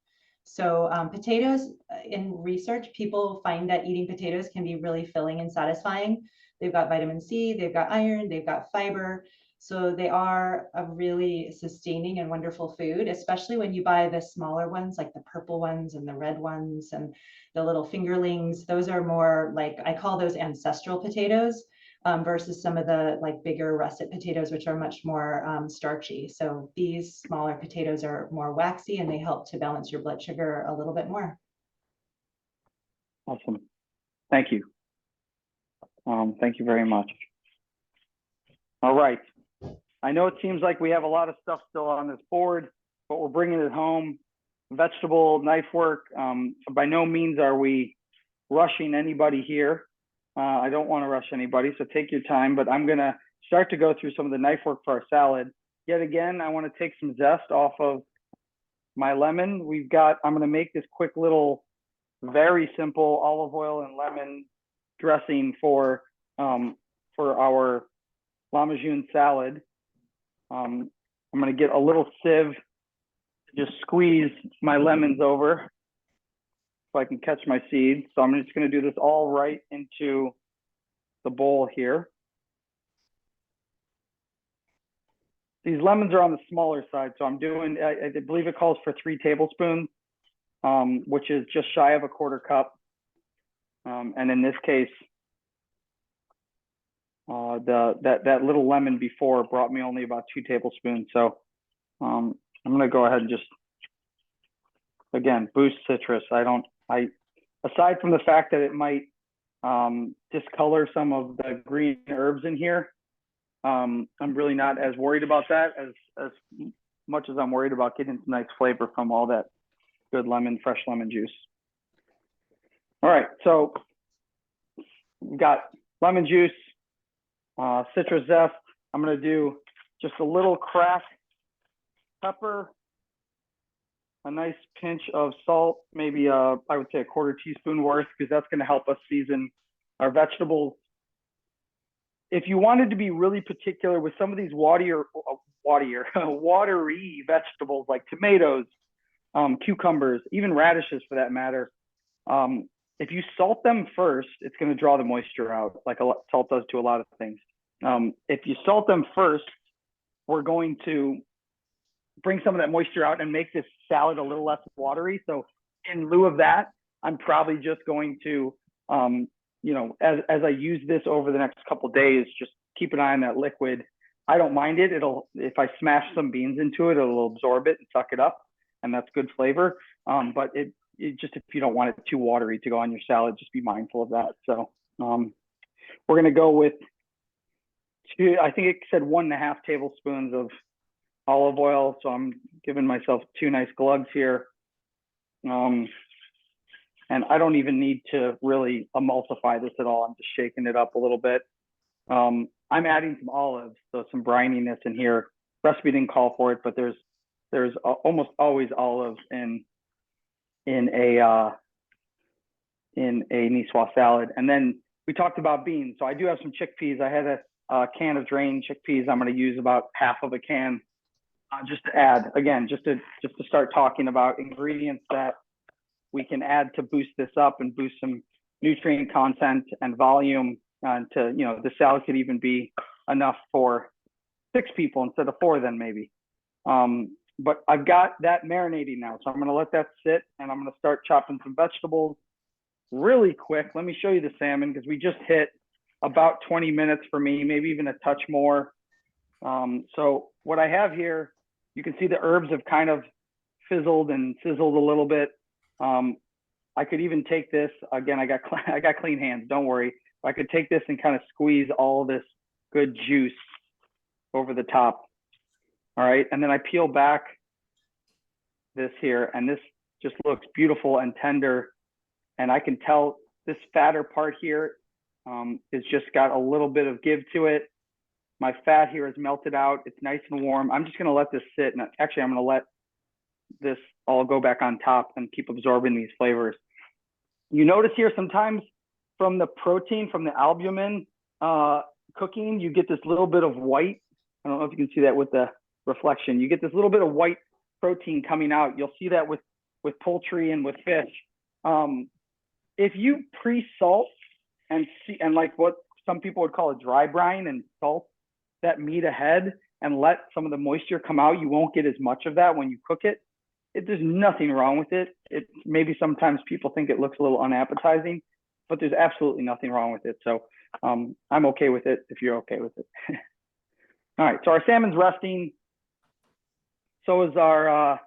Speaker 4: So potatoes, in research, people find that eating potatoes can be really filling and satisfying. They've got vitamin C, they've got iron, they've got fiber. So they are a really sustaining and wonderful food, especially when you buy the smaller ones, like the purple ones and the red ones and the little fingerlings. Those are more like, I call those ancestral potatoes, versus some of the like bigger russet potatoes, which are much more starchy. So these smaller potatoes are more waxy and they help to balance your blood sugar a little bit more.
Speaker 3: Awesome. Thank you. Thank you very much. All right. I know it seems like we have a lot of stuff still on this board, but we're bringing it home. Vegetable knife work. By no means are we rushing anybody here. I don't want to rush anybody, so take your time, but I'm going to start to go through some of the knife work for our salad. Yet again, I want to take some zest off of my lemon. I'm going to make this quick little, very simple olive oil and lemon dressing for our Lamajun salad. I'm going to get a little sieve to just squeeze my lemons over so I can catch my seeds. So I'm just going to do this all right into the bowl here. These lemons are on the smaller side, so I'm doing, I believe it calls for 3 tablespoons, which is just shy of a 1/4 cup. And in this case, that little lemon before brought me only about 2 tablespoons. So I'm going to go ahead and just, again, boost citrus. Aside from the fact that it might discolor some of the green herbs in here, I'm really not as worried about that as much as I'm worried about getting some nice flavor from all that good fresh lemon juice. All right, so we've got lemon juice, citrus zest. I'm going to do just a little cracked pepper, a nice pinch of salt, maybe I would say a 1/4 teaspoon worth, because that's going to help us season our vegetables. If you wanted to be really particular with some of these watery vegetables like tomatoes, cucumbers, even radishes for that matter, if you salt them first, it's going to draw the moisture out, like salt does to a lot of things. If you salt them first, we're going to bring some of that moisture out and make this salad a little less watery. So in lieu of that, I'm probably just going to, as I use this over the next couple of days, just keep an eye on that liquid. I don't mind it. If I smash some beans into it, it'll absorb it and suck it up, and that's good flavor. But it just, if you don't want it too watery to go on your salad, just be mindful of that. So we're going to go with I think it said 1.5 tablespoons of olive oil. So I'm giving myself 2 nice glugs here. And I don't even need to really emulsify this at all. I'm just shaking it up a little bit. I'm adding some olives, so some brininess in here. Recipe didn't call for it, but there's almost always olives in a niçoise salad. And then we talked about beans. So I do have some chickpeas. I had a can of drained chickpeas. I'm going to use about half of a can just to add, again, just to start talking about ingredients that we can add to boost this up and boost some nutrient content and volume. The salad could even be enough for 6 people instead of 4 then maybe. But I've got that marinating now. So I'm going to let that sit, and I'm going to start chopping some vegetables really quick. Let me show you the salmon, because we just hit about 20 minutes for me, maybe even a touch more. So what I have here, you can see the herbs have kind of fizzled and sizzled a little bit. I could even take this, again, I got clean hands, don't worry. I could take this and kind of squeeze all this good juice over the top. All right, and then I peel back this here, and this just looks beautiful and tender. And I can tell this fatter part here is just got a little bit of give to it. My fat here is melted out. It's nice and warm. I'm just gonna let this sit. And actually, I'm gonna let this all go back on top and keep absorbing these flavors. You notice here sometimes from the protein, from the albumin cooking, you get this little bit of white. I don't know if you can see that with the reflection. You get this little bit of white protein coming out. You'll see that with poultry and with fish. If you pre-salt and like what some people would call a dry brine and salt that meat ahead and let some of the moisture come out, you won't get as much of that when you cook it. There's nothing wrong with it. Maybe sometimes people think it looks a little unappetizing, but there's absolutely nothing wrong with it. So I'm okay with it if you're okay with it. All right, so our salmon's resting. So is our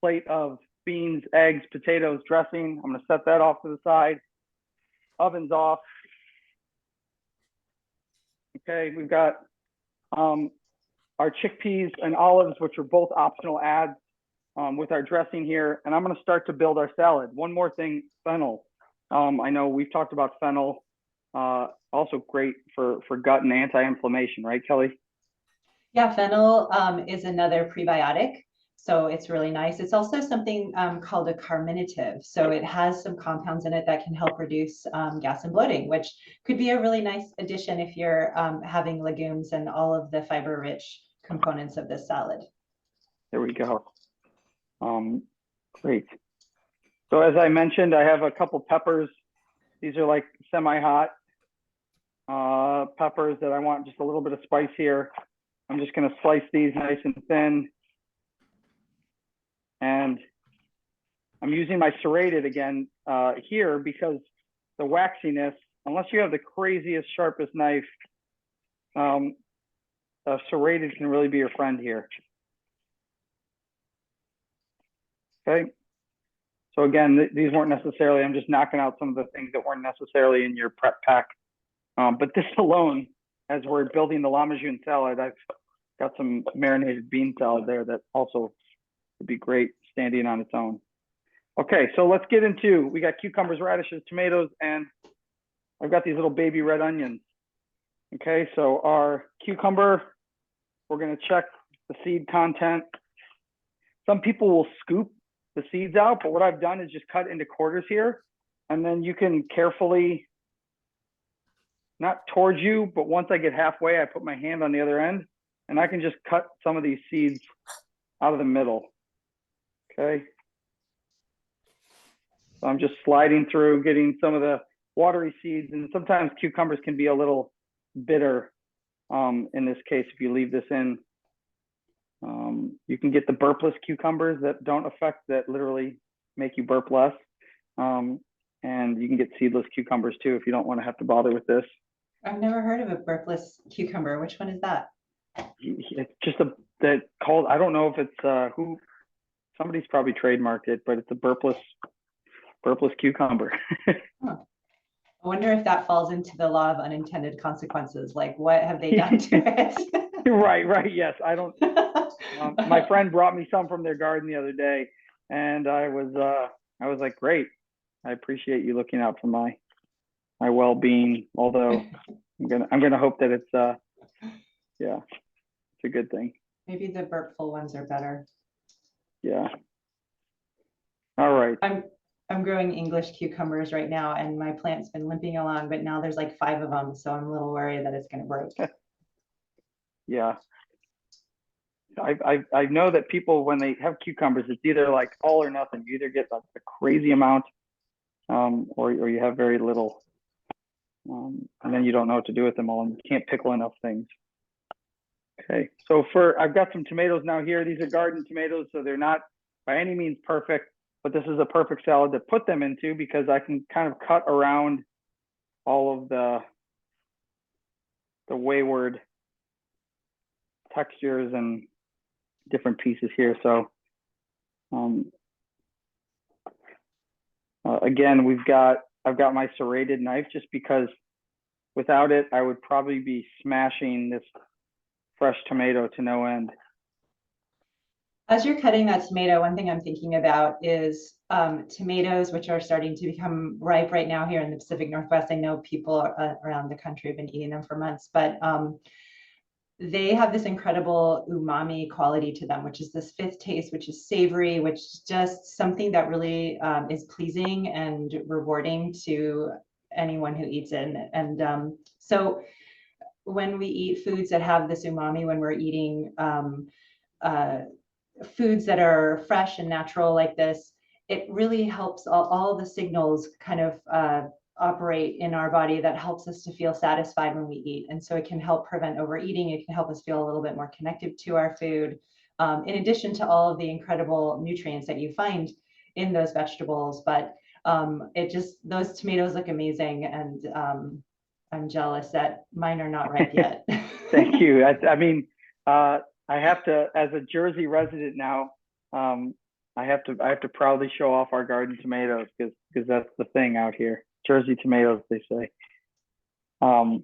Speaker 3: plate of beans, eggs, potatoes, dressing. I'm gonna set that off to the side. Oven's off. Okay, we've got our chickpeas and olives, which are both optional adds with our dressing here. And I'm gonna start to build our salad. One more thing, fennel. I know we've talked about fennel, also great for gut and anti-inflammation, right, Kelly?
Speaker 4: Yeah, fennel is another prebiotic. So it's really nice. It's also something called a carminative. So it has some compounds in it that can help reduce gas and bloating, which could be a really nice addition if you're having legumes and all of the fiber-rich components of this salad.
Speaker 3: There we go. Great. So as I mentioned, I have a couple peppers. These are like semi-hot peppers that I want just a little bit of spice here. I'm just gonna slice these nice and thin. And I'm using my serrated again here because the waxiness, unless you have the craziest, sharpest knife, a serrated can really be your friend here. Okay. So again, these weren't necessarily, I'm just knocking out some of the things that weren't necessarily in your prep pack. But this alone, as we're building the Lamajun salad, I've got some marinated bean salad there that also would be great standing on its own. Okay, so let's get into, we got cucumbers, radishes, tomatoes, and I've got these little baby red onions. Okay, so our cucumber, we're gonna check the seed content. Some people will scoop the seeds out, but what I've done is just cut into quarters here, and then you can carefully, not towards you, but once I get halfway, I put my hand on the other end, and I can just cut some of these seeds out of the middle. Okay. So I'm just sliding through, getting some of the watery seeds, and sometimes cucumbers can be a little bitter. In this case, if you leave this in, you can get the burpless cucumbers that don't affect, that literally make you burp less. And you can get seedless cucumbers too if you don't want to have to bother with this.
Speaker 4: I've never heard of a burpless cucumber. Which one is that?
Speaker 3: It's just that called, I don't know if it's who, somebody's probably trademarked it, but it's a burpless cucumber.
Speaker 4: Huh. I wonder if that falls into the law of unintended consequences. Like, what have they done to it?
Speaker 3: Right. Yes, I don't. My friend brought me some from their garden the other day, and I was like, great. I appreciate you looking out for my well-being. Although I'm gonna hope that it's yeah, it's a good thing.
Speaker 4: Maybe the burpful ones are better.
Speaker 3: Yeah. All right.
Speaker 4: I'm growing English cucumbers right now, and my plant's been limping along, but now there's like 5 of them, so I'm a little worried that it's going to break.
Speaker 3: Yeah. I know that people, when they have cucumbers, it's either like all or nothing. You either get like a crazy amount, or you have very little, and then you don't know what to do with them all, and you can't pickle enough things. Okay, so I've got some tomatoes now here. These are garden tomatoes, so they're not by any means perfect, but this is a perfect salad to put them into because I can kind of cut around all of the wayward textures and different pieces here. So again, I've got my serrated knife just because without it, I would probably be smashing this fresh tomato to no end.
Speaker 4: As you're cutting that tomato, one thing I'm thinking about is tomatoes, which are starting to become ripe right now here in the Pacific Northwest. I know people around the country have been eating them for months, but they have this incredible umami quality to them, which is this fifth taste, which is savory, which is just something that really is pleasing and rewarding to anyone who eats it. And so when we eat foods that have this umami, when we're eating foods that are fresh and natural like this, it really helps all the signals kind of operate in our body that helps us to feel satisfied when we eat. And so it can help prevent overeating. It can help us feel a little bit more connected to our food, in addition to all of the incredible nutrients that you find in those vegetables. But those tomatoes look amazing, and I'm jealous that mine are not ripe yet.
Speaker 3: Thank you. I mean, I have to, as a Jersey resident now, I have to proudly show off our garden tomatoes because that's the thing out here. Jersey tomatoes, they say.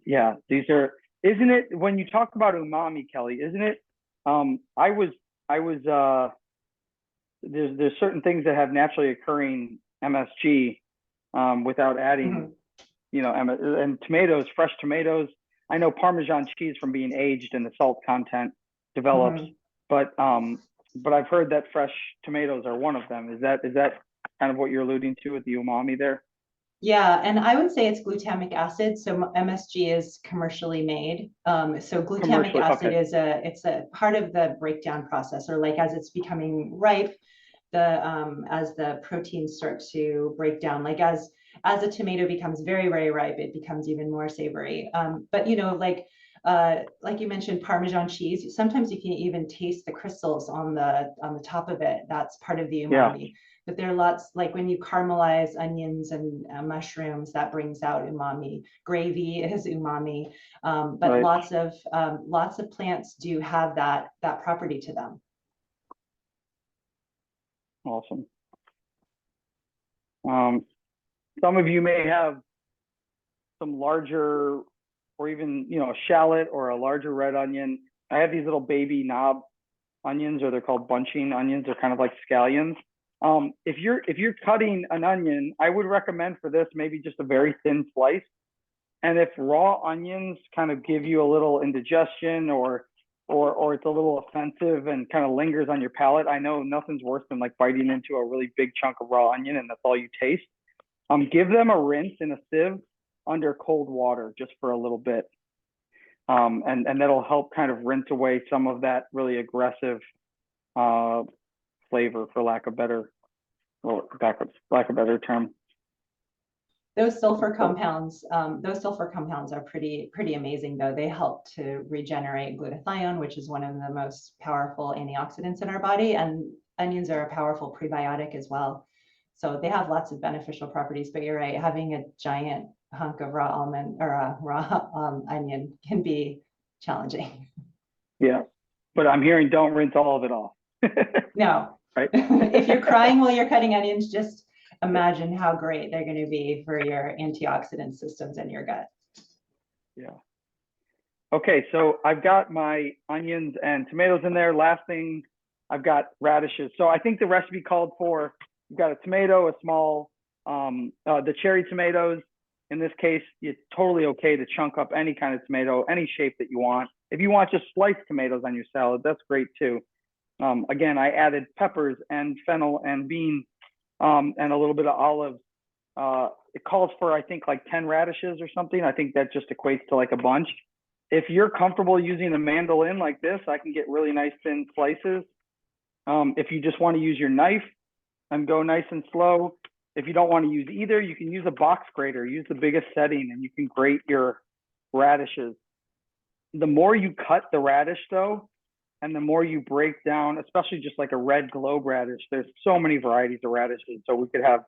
Speaker 3: Yeah, these are. Isn't it when you talk about umami, Kelly? Isn't it? I was. There's certain things that have naturally occurring MSG without adding, you know, and tomatoes, fresh tomatoes. I know Parmesan cheese from being aged and the salt content develops, but I've heard that fresh tomatoes are one of them. Is that kind of what you're alluding to with the umami there?
Speaker 4: Yeah, and I would say it's glutamic acid. So MSG is commercially made. So glutamic acid is it's a part of the breakdown process, or like as it's becoming ripe, as the proteins start to break down, like as a tomato becomes very, very ripe, it becomes even more savory. But you know, like you mentioned, Parmesan cheese, sometimes you can even taste the crystals on the top of it. That's part of the umami. Yeah. But there are lots, like when you caramelize onions and mushrooms, that brings out umami. Gravy is umami, but right. lots of plants do have that property to them.
Speaker 3: Awesome. Some of you may have some larger, or even, you know, a shallot or a larger red onion. I have these little baby knob onions, or they're called bunching onions. They're kind of like scallions. If you're cutting an onion, I would recommend for this maybe just a very thin slice. And if raw onions kind of give you a little indigestion, or it's a little offensive and kind of lingers on your palate, I know nothing's worse than like biting into a really big chunk of raw onion and that's all you taste. Give them a rinse in a sieve under cold water just for a little bit. And that'll help kind of rinse away some of that really aggressive flavor, for lack of a better term.
Speaker 4: Those sulfur compounds are pretty amazing, though. They help to regenerate glutathione, which is one of the most powerful antioxidants in our body, and onions are a powerful prebiotic as well. So they have lots of beneficial properties. But you're right, having a giant hunk of raw almond or a raw onion can be challenging.
Speaker 3: Yeah, but I'm hearing don't rinse all of it off.
Speaker 4: No. Right. If you're crying while you're cutting onions, just imagine how great they're going to be for your antioxidant systems in your gut.
Speaker 3: Yeah. Okay, so I've got my onions and tomatoes in there. Last thing, I've got radishes. So I think the recipe called for, you've got a tomato, a small, the cherry tomatoes. In this case, it's totally okay to chunk up any kind of tomato, any shape that you want. If you want just sliced tomatoes on your salad, that's great too. Again, I added peppers and fennel and beans and a little bit of olives. It calls for, I think, like 10 radishes or something. I think that just equates to like a bunch. If you're comfortable using a mandolin like this, I can get really nice thin slices. If you just want to use your knife and go nice and slow. If you don't want to use either, you can use a box grater. Use the biggest setting and you can grate your radishes. The more you cut the radish though, and the more you break down, especially just like a red globe radish, there's so many varieties of radishes. So we could have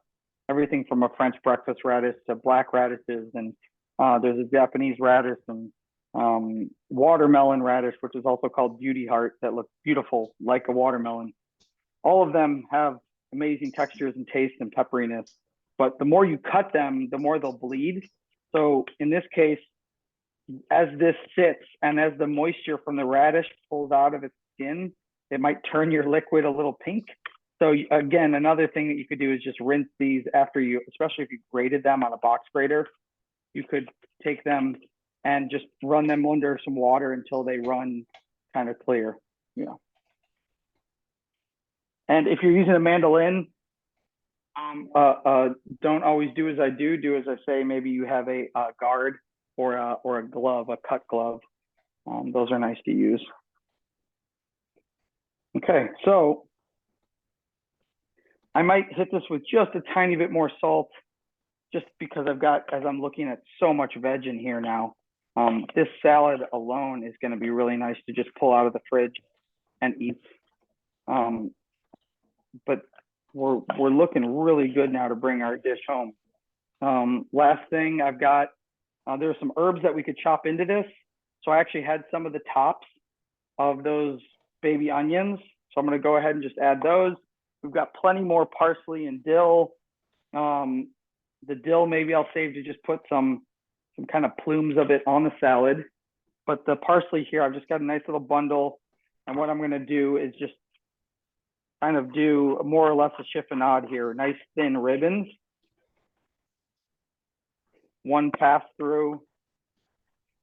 Speaker 3: everything from a French breakfast radish to black radishes. And there's a Japanese radish and watermelon radish, which is also called beauty heart, that looks beautiful like a watermelon. All of them have amazing textures and taste and pepperiness. But the more you cut them, the more they'll bleed. So in this case, as this sits and as the moisture from the radish pulls out of its skin, it might turn your liquid a little pink. So again, another thing that you could do is just rinse these after you, especially if you grated them on a box grater, you could take them and just run them under some water until they run kind of clear, you know. And if you're using a mandolin, don't always do as I do. Do as I say. Maybe you have a guard or a glove, a cut glove. Those are nice to use. Okay, so I might hit this with just a tiny bit more salt, just because I've got, as I'm looking at so much veg in here now. This salad alone is going to be really nice to just pull out of the fridge and eat. But we're looking really good now to bring our dish home. Last thing I've got, there's some herbs that we could chop into this. So I actually had some of the tops of those baby onions. So I'm going to go ahead and just add those. We've got plenty more parsley and dill. The dill, maybe I'll save to just put some kind of plumes of it on the salad. But the parsley here, I've just got a nice little bundle. And what I'm going to do is just kind of do more or less a chiffonade here, nice thin ribbons. One pass through,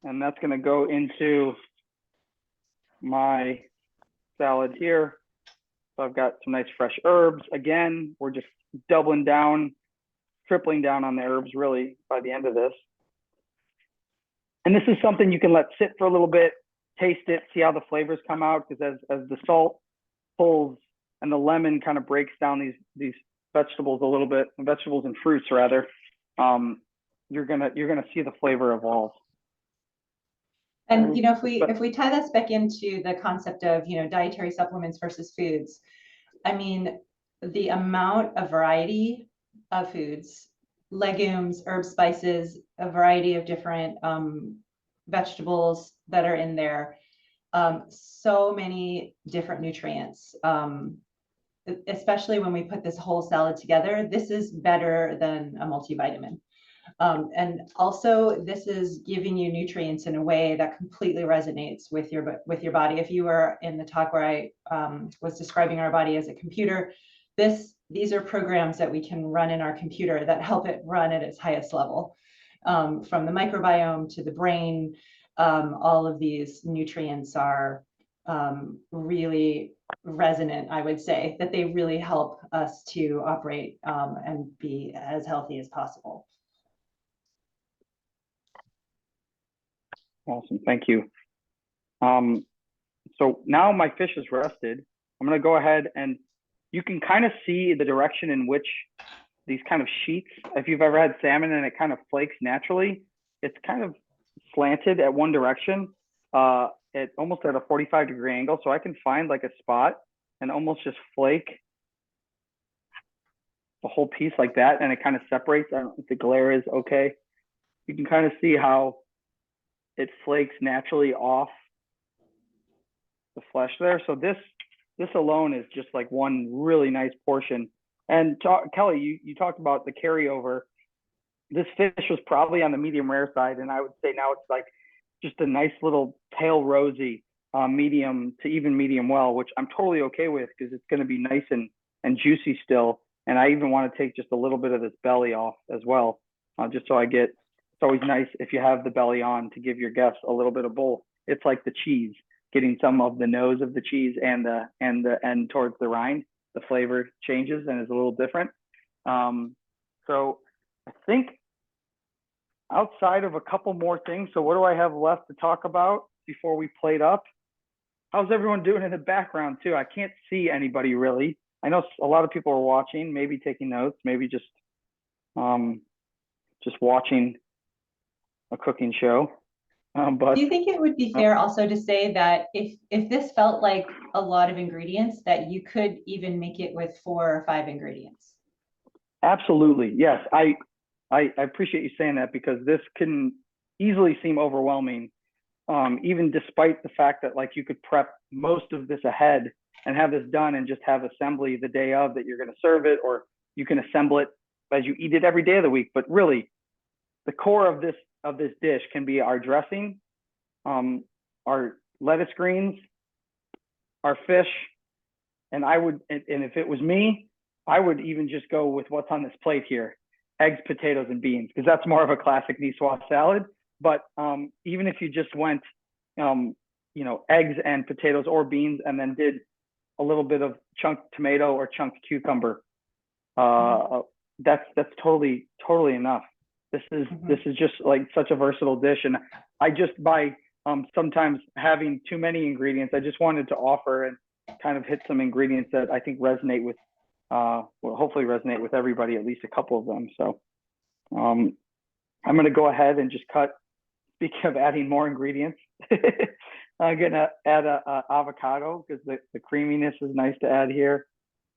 Speaker 3: and that's going to go into my salad here. So I've got some nice fresh herbs. Again, we're just doubling down, tripling down on the herbs really by the end of this. And this is something you can let sit for a little bit, taste it, see how the flavors come out, because as the salt pulls and the lemon kind of breaks down these vegetables a little bit, vegetables and fruits rather, you're gonna see the flavor evolve.
Speaker 4: And if we tie this back into the concept of dietary supplements versus foods, I mean, the amount of variety of foods, legumes, herbs, spices, a variety of different vegetables that are in there, so many different nutrients. Especially when we put this whole salad together, this is better than a multivitamin. And also, this is giving you nutrients in a way that completely resonates with your body. If you were in the talk where I was describing our body as a computer, these are programs that we can run in our computer that help it run at its highest level. From the microbiome to the brain, all of these nutrients are really resonant, I would say, that they really help us to operate and be as healthy as possible.
Speaker 3: Awesome, thank you. So now my fish is rested. I'm gonna go ahead and you can kind of see the direction in which these kind of sheets, if you've ever had salmon and it kind of flakes naturally, it's kind of slanted at one direction, almost at a 45-degree angle. So I can find like a spot and almost just flake the whole piece like that, and it kind of separates. I don't know if the glare is okay. You can kind of see how it flakes naturally off the flesh there. So this alone is just like one really nice portion. And Kelly, you talked about the carryover. This fish was probably on the medium rare side, and I would say now it's like just a nice little pale rosy medium to even medium well, which I'm totally okay with because it's going to be nice and juicy still. And I even want to take just a little bit of this belly off as well, just so I get. It's always nice if you have the belly on to give your guests a little bit of both. It's like the cheese, getting some of the nose of the cheese and the end towards the rind. The flavor changes and is a little different. So I think outside of a couple more things, so what do I have left to talk about before we plate up? How's everyone doing in the background too? I can't see anybody really. I know a lot of people are watching, maybe taking notes, maybe just watching a cooking show. But
Speaker 4: do you think it would be fair also to say that if this felt like a lot of ingredients, that you could even make it with 4 or 5 ingredients?
Speaker 3: Absolutely, yes. I appreciate you saying that, because this can easily seem overwhelming, even despite the fact that like you could prep most of this ahead and have this done and just have assembly the day of that you're going to serve it, or you can assemble it as you eat it every day of the week. But really, the core of this of this dish can be our dressing, our lettuce greens, our fish, and if it was me, I would even just go with what's on this plate here: eggs, potatoes, and beans, because that's more of a classic niçoise salad. But even if you just went, eggs and potatoes or beans, and then did a little bit of chunked tomato or chunked cucumber, that's totally enough. This is just like such a versatile dish, and I just by sometimes having too many ingredients, I just wanted to offer and kind of hit some ingredients that I think resonate with, will hopefully resonate with everybody, at least a couple of them. So I'm going to go ahead and just cut. Speaking of adding more ingredients, I'm going to add a avocado because the creaminess is nice to add here.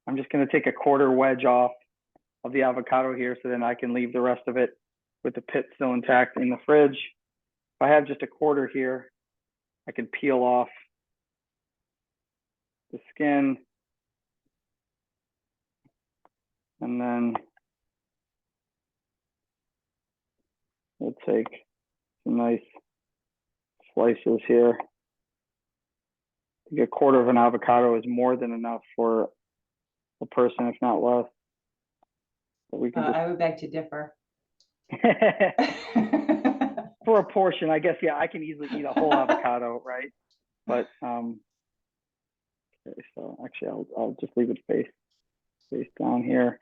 Speaker 3: I'm just going to take a quarter wedge off of the avocado here, so then I can leave the rest of it with the pit still intact in the fridge. If I have just a quarter here, I can peel off the skin, and then we'll take some nice slices here. I think a quarter of an avocado is more than enough for a person, if not less. But we can
Speaker 4: I would beg to differ.
Speaker 3: For a portion, I guess, yeah, I can easily eat a whole avocado, right? But okay, so actually I'll just leave it face down here.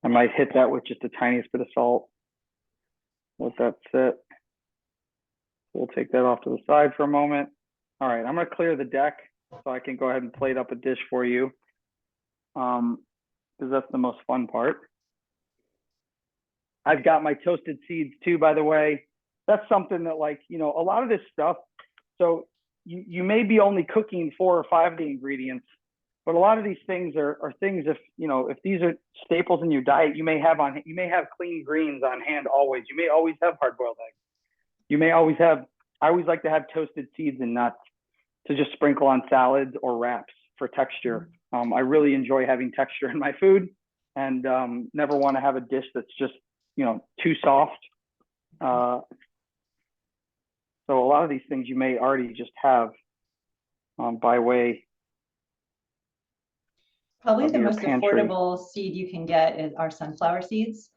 Speaker 3: I might hit that with just the tiniest bit of salt. Let that sit. We'll take that off to the side for a moment. All right, I'm gonna clear the deck so I can go ahead and plate up a dish for you, because that's the most fun part. I've got my toasted seeds too, by the way. That's something that, like, a lot of this stuff, so you may be only cooking 4 or 5 of the ingredients, but a lot of these things are things, if these are staples in your diet, you may have clean greens on hand always. You may always have hard-boiled eggs. You may always have, I always like to have toasted seeds and nuts to just sprinkle on salads or wraps for texture. I really enjoy having texture in my food, and never want to have a dish that's just, too soft. So a lot of these things you may already just have by way.
Speaker 4: Probably the most affordable seed you can get are sunflower seeds.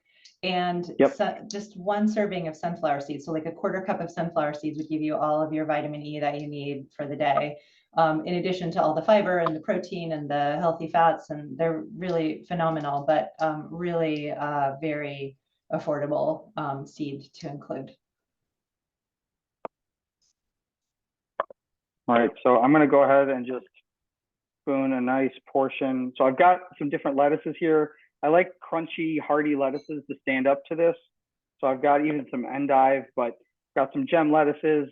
Speaker 4: And just 1 serving of sunflower seeds, so like a quarter cup of sunflower seeds would give you all of your vitamin E that you need for the day, in addition to all the fiber and the protein and the healthy fats, and they're really phenomenal, but really very affordable seed to include.
Speaker 3: All right, so I'm going to go ahead and just spoon a nice portion. So I've got some different lettuces here. I like crunchy, hearty lettuces to stand up to this. So I've got even some endive, but got some gem lettuces.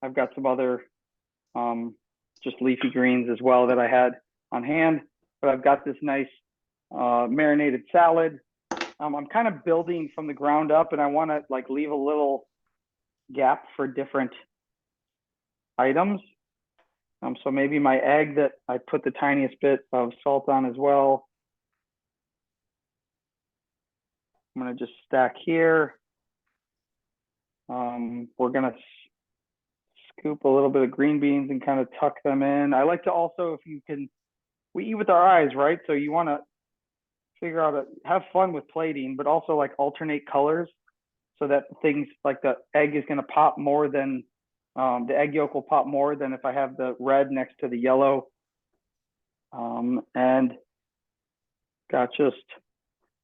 Speaker 3: I've got some other just leafy greens as well that I had on hand. But I've got this nice marinated salad. I'm kind of building from the ground up, and I want to like leave a little gap for different items. So maybe my egg that I put the tiniest bit of salt on as well. I'm going to just stack here. We're going to scoop a little bit of green beans and kind of tuck them in. I like to also, if you can, we eat with our eyes, right? So you want to figure out, have fun with plating, but also like alternate colors so that things like the egg is going to pop more than, the egg yolk will pop more than if I have the red next to the yellow. And got just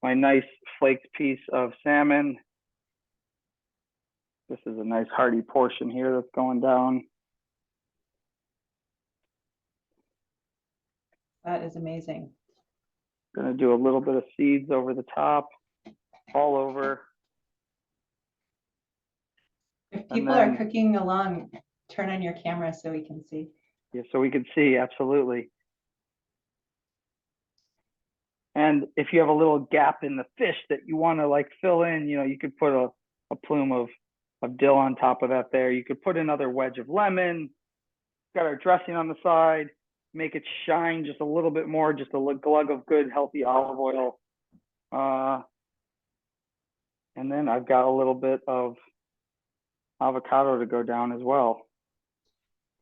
Speaker 3: my nice flaked piece of salmon. This is a nice hearty portion here that's going down.
Speaker 4: That is amazing.
Speaker 3: Gonna do a little bit of seeds over the top, all over.
Speaker 4: If people are cooking along, turn on your camera so we can see.
Speaker 3: Yeah, so we can see, absolutely. And if you have a little gap in the fish that you want to like fill in, you could put a plume of dill on top of that there. You could put another wedge of lemon. Got our dressing on the side. Make it shine just a little bit more, just a glug of good, healthy olive oil. And then I've got a little bit of avocado to go down as well.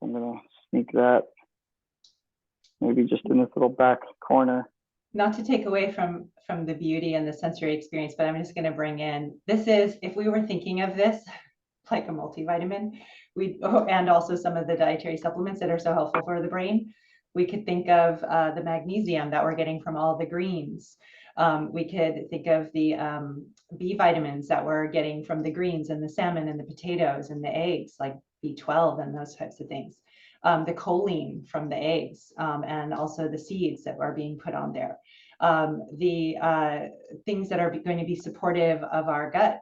Speaker 3: I'm gonna sneak that maybe just in this little back corner.
Speaker 4: Not to take away from the beauty and the sensory experience, but I'm just going to bring in, this is, if we were thinking of this like a multivitamin, and also some of the dietary supplements that are so helpful for the brain, we could think of the magnesium that we're getting from all the greens. We could think of the B vitamins that we're getting from the greens and the salmon and the potatoes and the eggs, like B12 and those types of things. The choline from the eggs, and also the seeds that are being put on there. The things that are going to be supportive of our gut,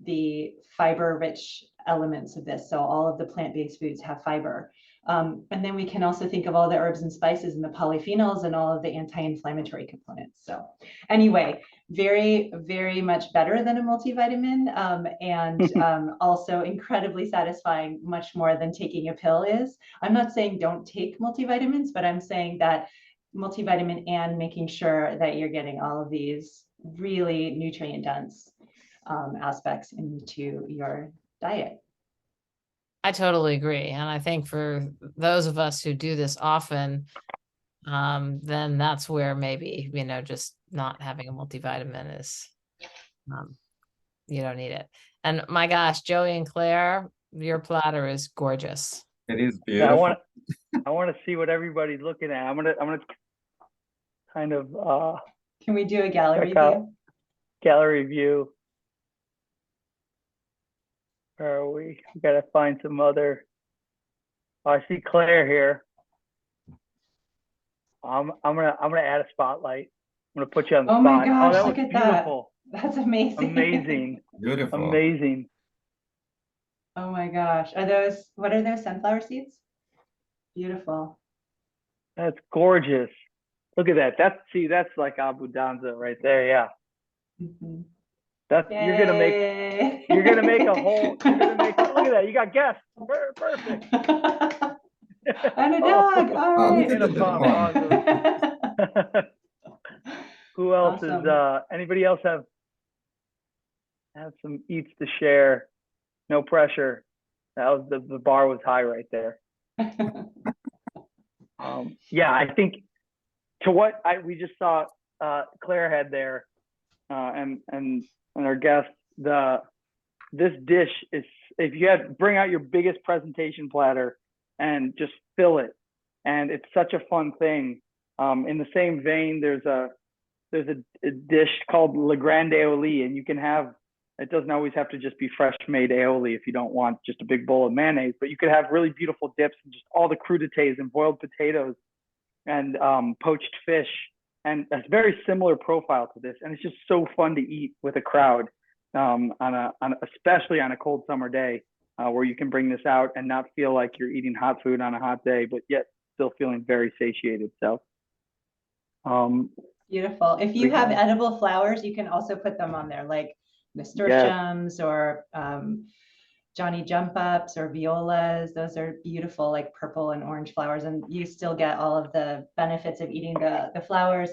Speaker 4: the fiber-rich elements of this. So all of the plant-based foods have fiber. And then we can also think of all the herbs and spices and the polyphenols and all of the anti-inflammatory components. So anyway, very, very much better than a multivitamin, and also incredibly satisfying, much more than taking a pill is. I'm not saying don't take multivitamins, but I'm saying that multivitamin and making sure that you're getting all of these really nutrient dense aspects into your diet.
Speaker 2: I totally agree. And I think for those of us who do this often, then that's where maybe, just not having a multivitamin is, you don't need it. And my gosh, Joey and Claire, your platter is gorgeous.
Speaker 1: It is
Speaker 3: Yeah,
Speaker 1: beautiful.
Speaker 3: I want to see what everybody's looking at. I'm gonna kind of
Speaker 4: Can we do a gallery
Speaker 3: check out
Speaker 4: view?
Speaker 3: gallery view. Where are we? We gotta find some other. Oh, I see Claire here. I'm gonna add a spotlight. I'm gonna put you on the
Speaker 4: Oh
Speaker 3: spot.
Speaker 4: my gosh,
Speaker 3: that
Speaker 4: look
Speaker 3: was
Speaker 4: at that.
Speaker 3: beautiful.
Speaker 4: That's amazing.
Speaker 3: Amazing.
Speaker 1: Beautiful.
Speaker 3: Amazing.
Speaker 4: Oh my gosh. What are those, sunflower seeds? Beautiful.
Speaker 3: That's gorgeous. Look at that. That's like abundanza right there. Yeah.
Speaker 4: Mhm.
Speaker 3: You're gonna make a whole. Look at that. You got guests. Perfect.
Speaker 4: And a dog. All right.
Speaker 1: look at the
Speaker 3: Awesome. Who else
Speaker 4: Awesome.
Speaker 3: is anybody else have some eats to share? No pressure. That was the bar was high right there. Yeah, I think to what we just saw Claire had there, and our guest, this dish is, if you bring out your biggest presentation platter and just fill it, and it's such a fun thing. In the same vein, there's a dish called Le Grande Aioli, and you can have, it doesn't always have to just be fresh made aioli if you don't want just a big bowl of mayonnaise, but you could have really beautiful dips and just all the crudités and boiled potatoes and poached fish. And that's very similar profile to this. And it's just so fun to eat with a crowd, especially on a cold summer day, where you can bring this out and not feel like you're eating hot food on a hot day, but yet still feeling very satiated. So
Speaker 4: beautiful. If you have edible flowers, you can also put them on there, like nasturtiums, yes, or Johnny jump ups or violas. Those are beautiful, like purple and orange flowers, and you still get all of the benefits of eating the flowers,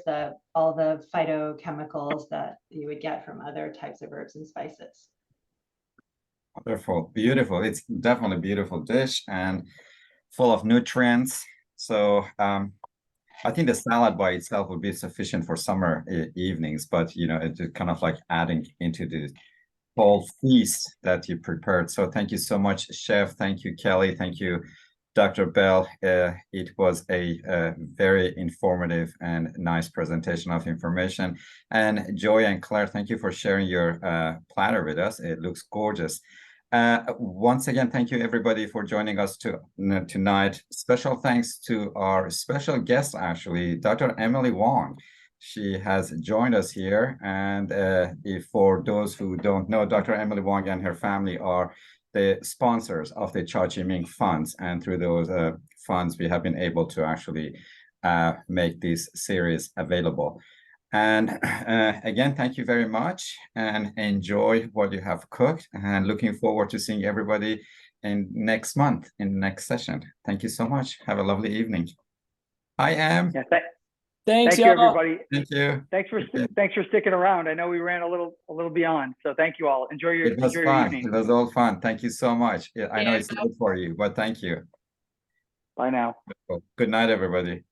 Speaker 4: all the phytochemicals that you would get from other types of herbs and spices.
Speaker 1: Wonderful, beautiful. It's definitely a beautiful dish and full of nutrients. So I think the salad by itself would be sufficient for summer evenings, but it's kind of like adding into the whole feast that you prepared. So thank you so much, Chef. Thank you, Kelly. Thank you, Dr. Bell. It was a very informative and nice presentation of information. And Joy and Claire, thank you for sharing your platter with us. It looks gorgeous. Once again, thank you everybody for joining us tonight. Special thanks to our special guest, actually, Dr. Emily Wong. She has joined us here, and for those who don't know, Dr. Emily Wong and her family are the sponsors of the Cha Chi Ming funds, and through those funds, we have been able to actually make this series available. And again, thank you very much, and enjoy what you have cooked, and looking forward to seeing everybody in next month in the next session. Thank you so much. Have a lovely evening. Hi, Em.
Speaker 3: Yeah,
Speaker 5: Thanks,
Speaker 3: Thank you,
Speaker 5: y'all.
Speaker 3: everybody.
Speaker 1: Thank you.
Speaker 3: Thanks for sticking around. I know we ran a little beyond, so thank you all. Enjoy your
Speaker 1: It was fun. It
Speaker 3: evening.
Speaker 1: was all fun. Thank you so much. I know
Speaker 2: Yeah.
Speaker 1: it's late for you, but thank you.
Speaker 3: Bye now.
Speaker 1: Good night, everybody.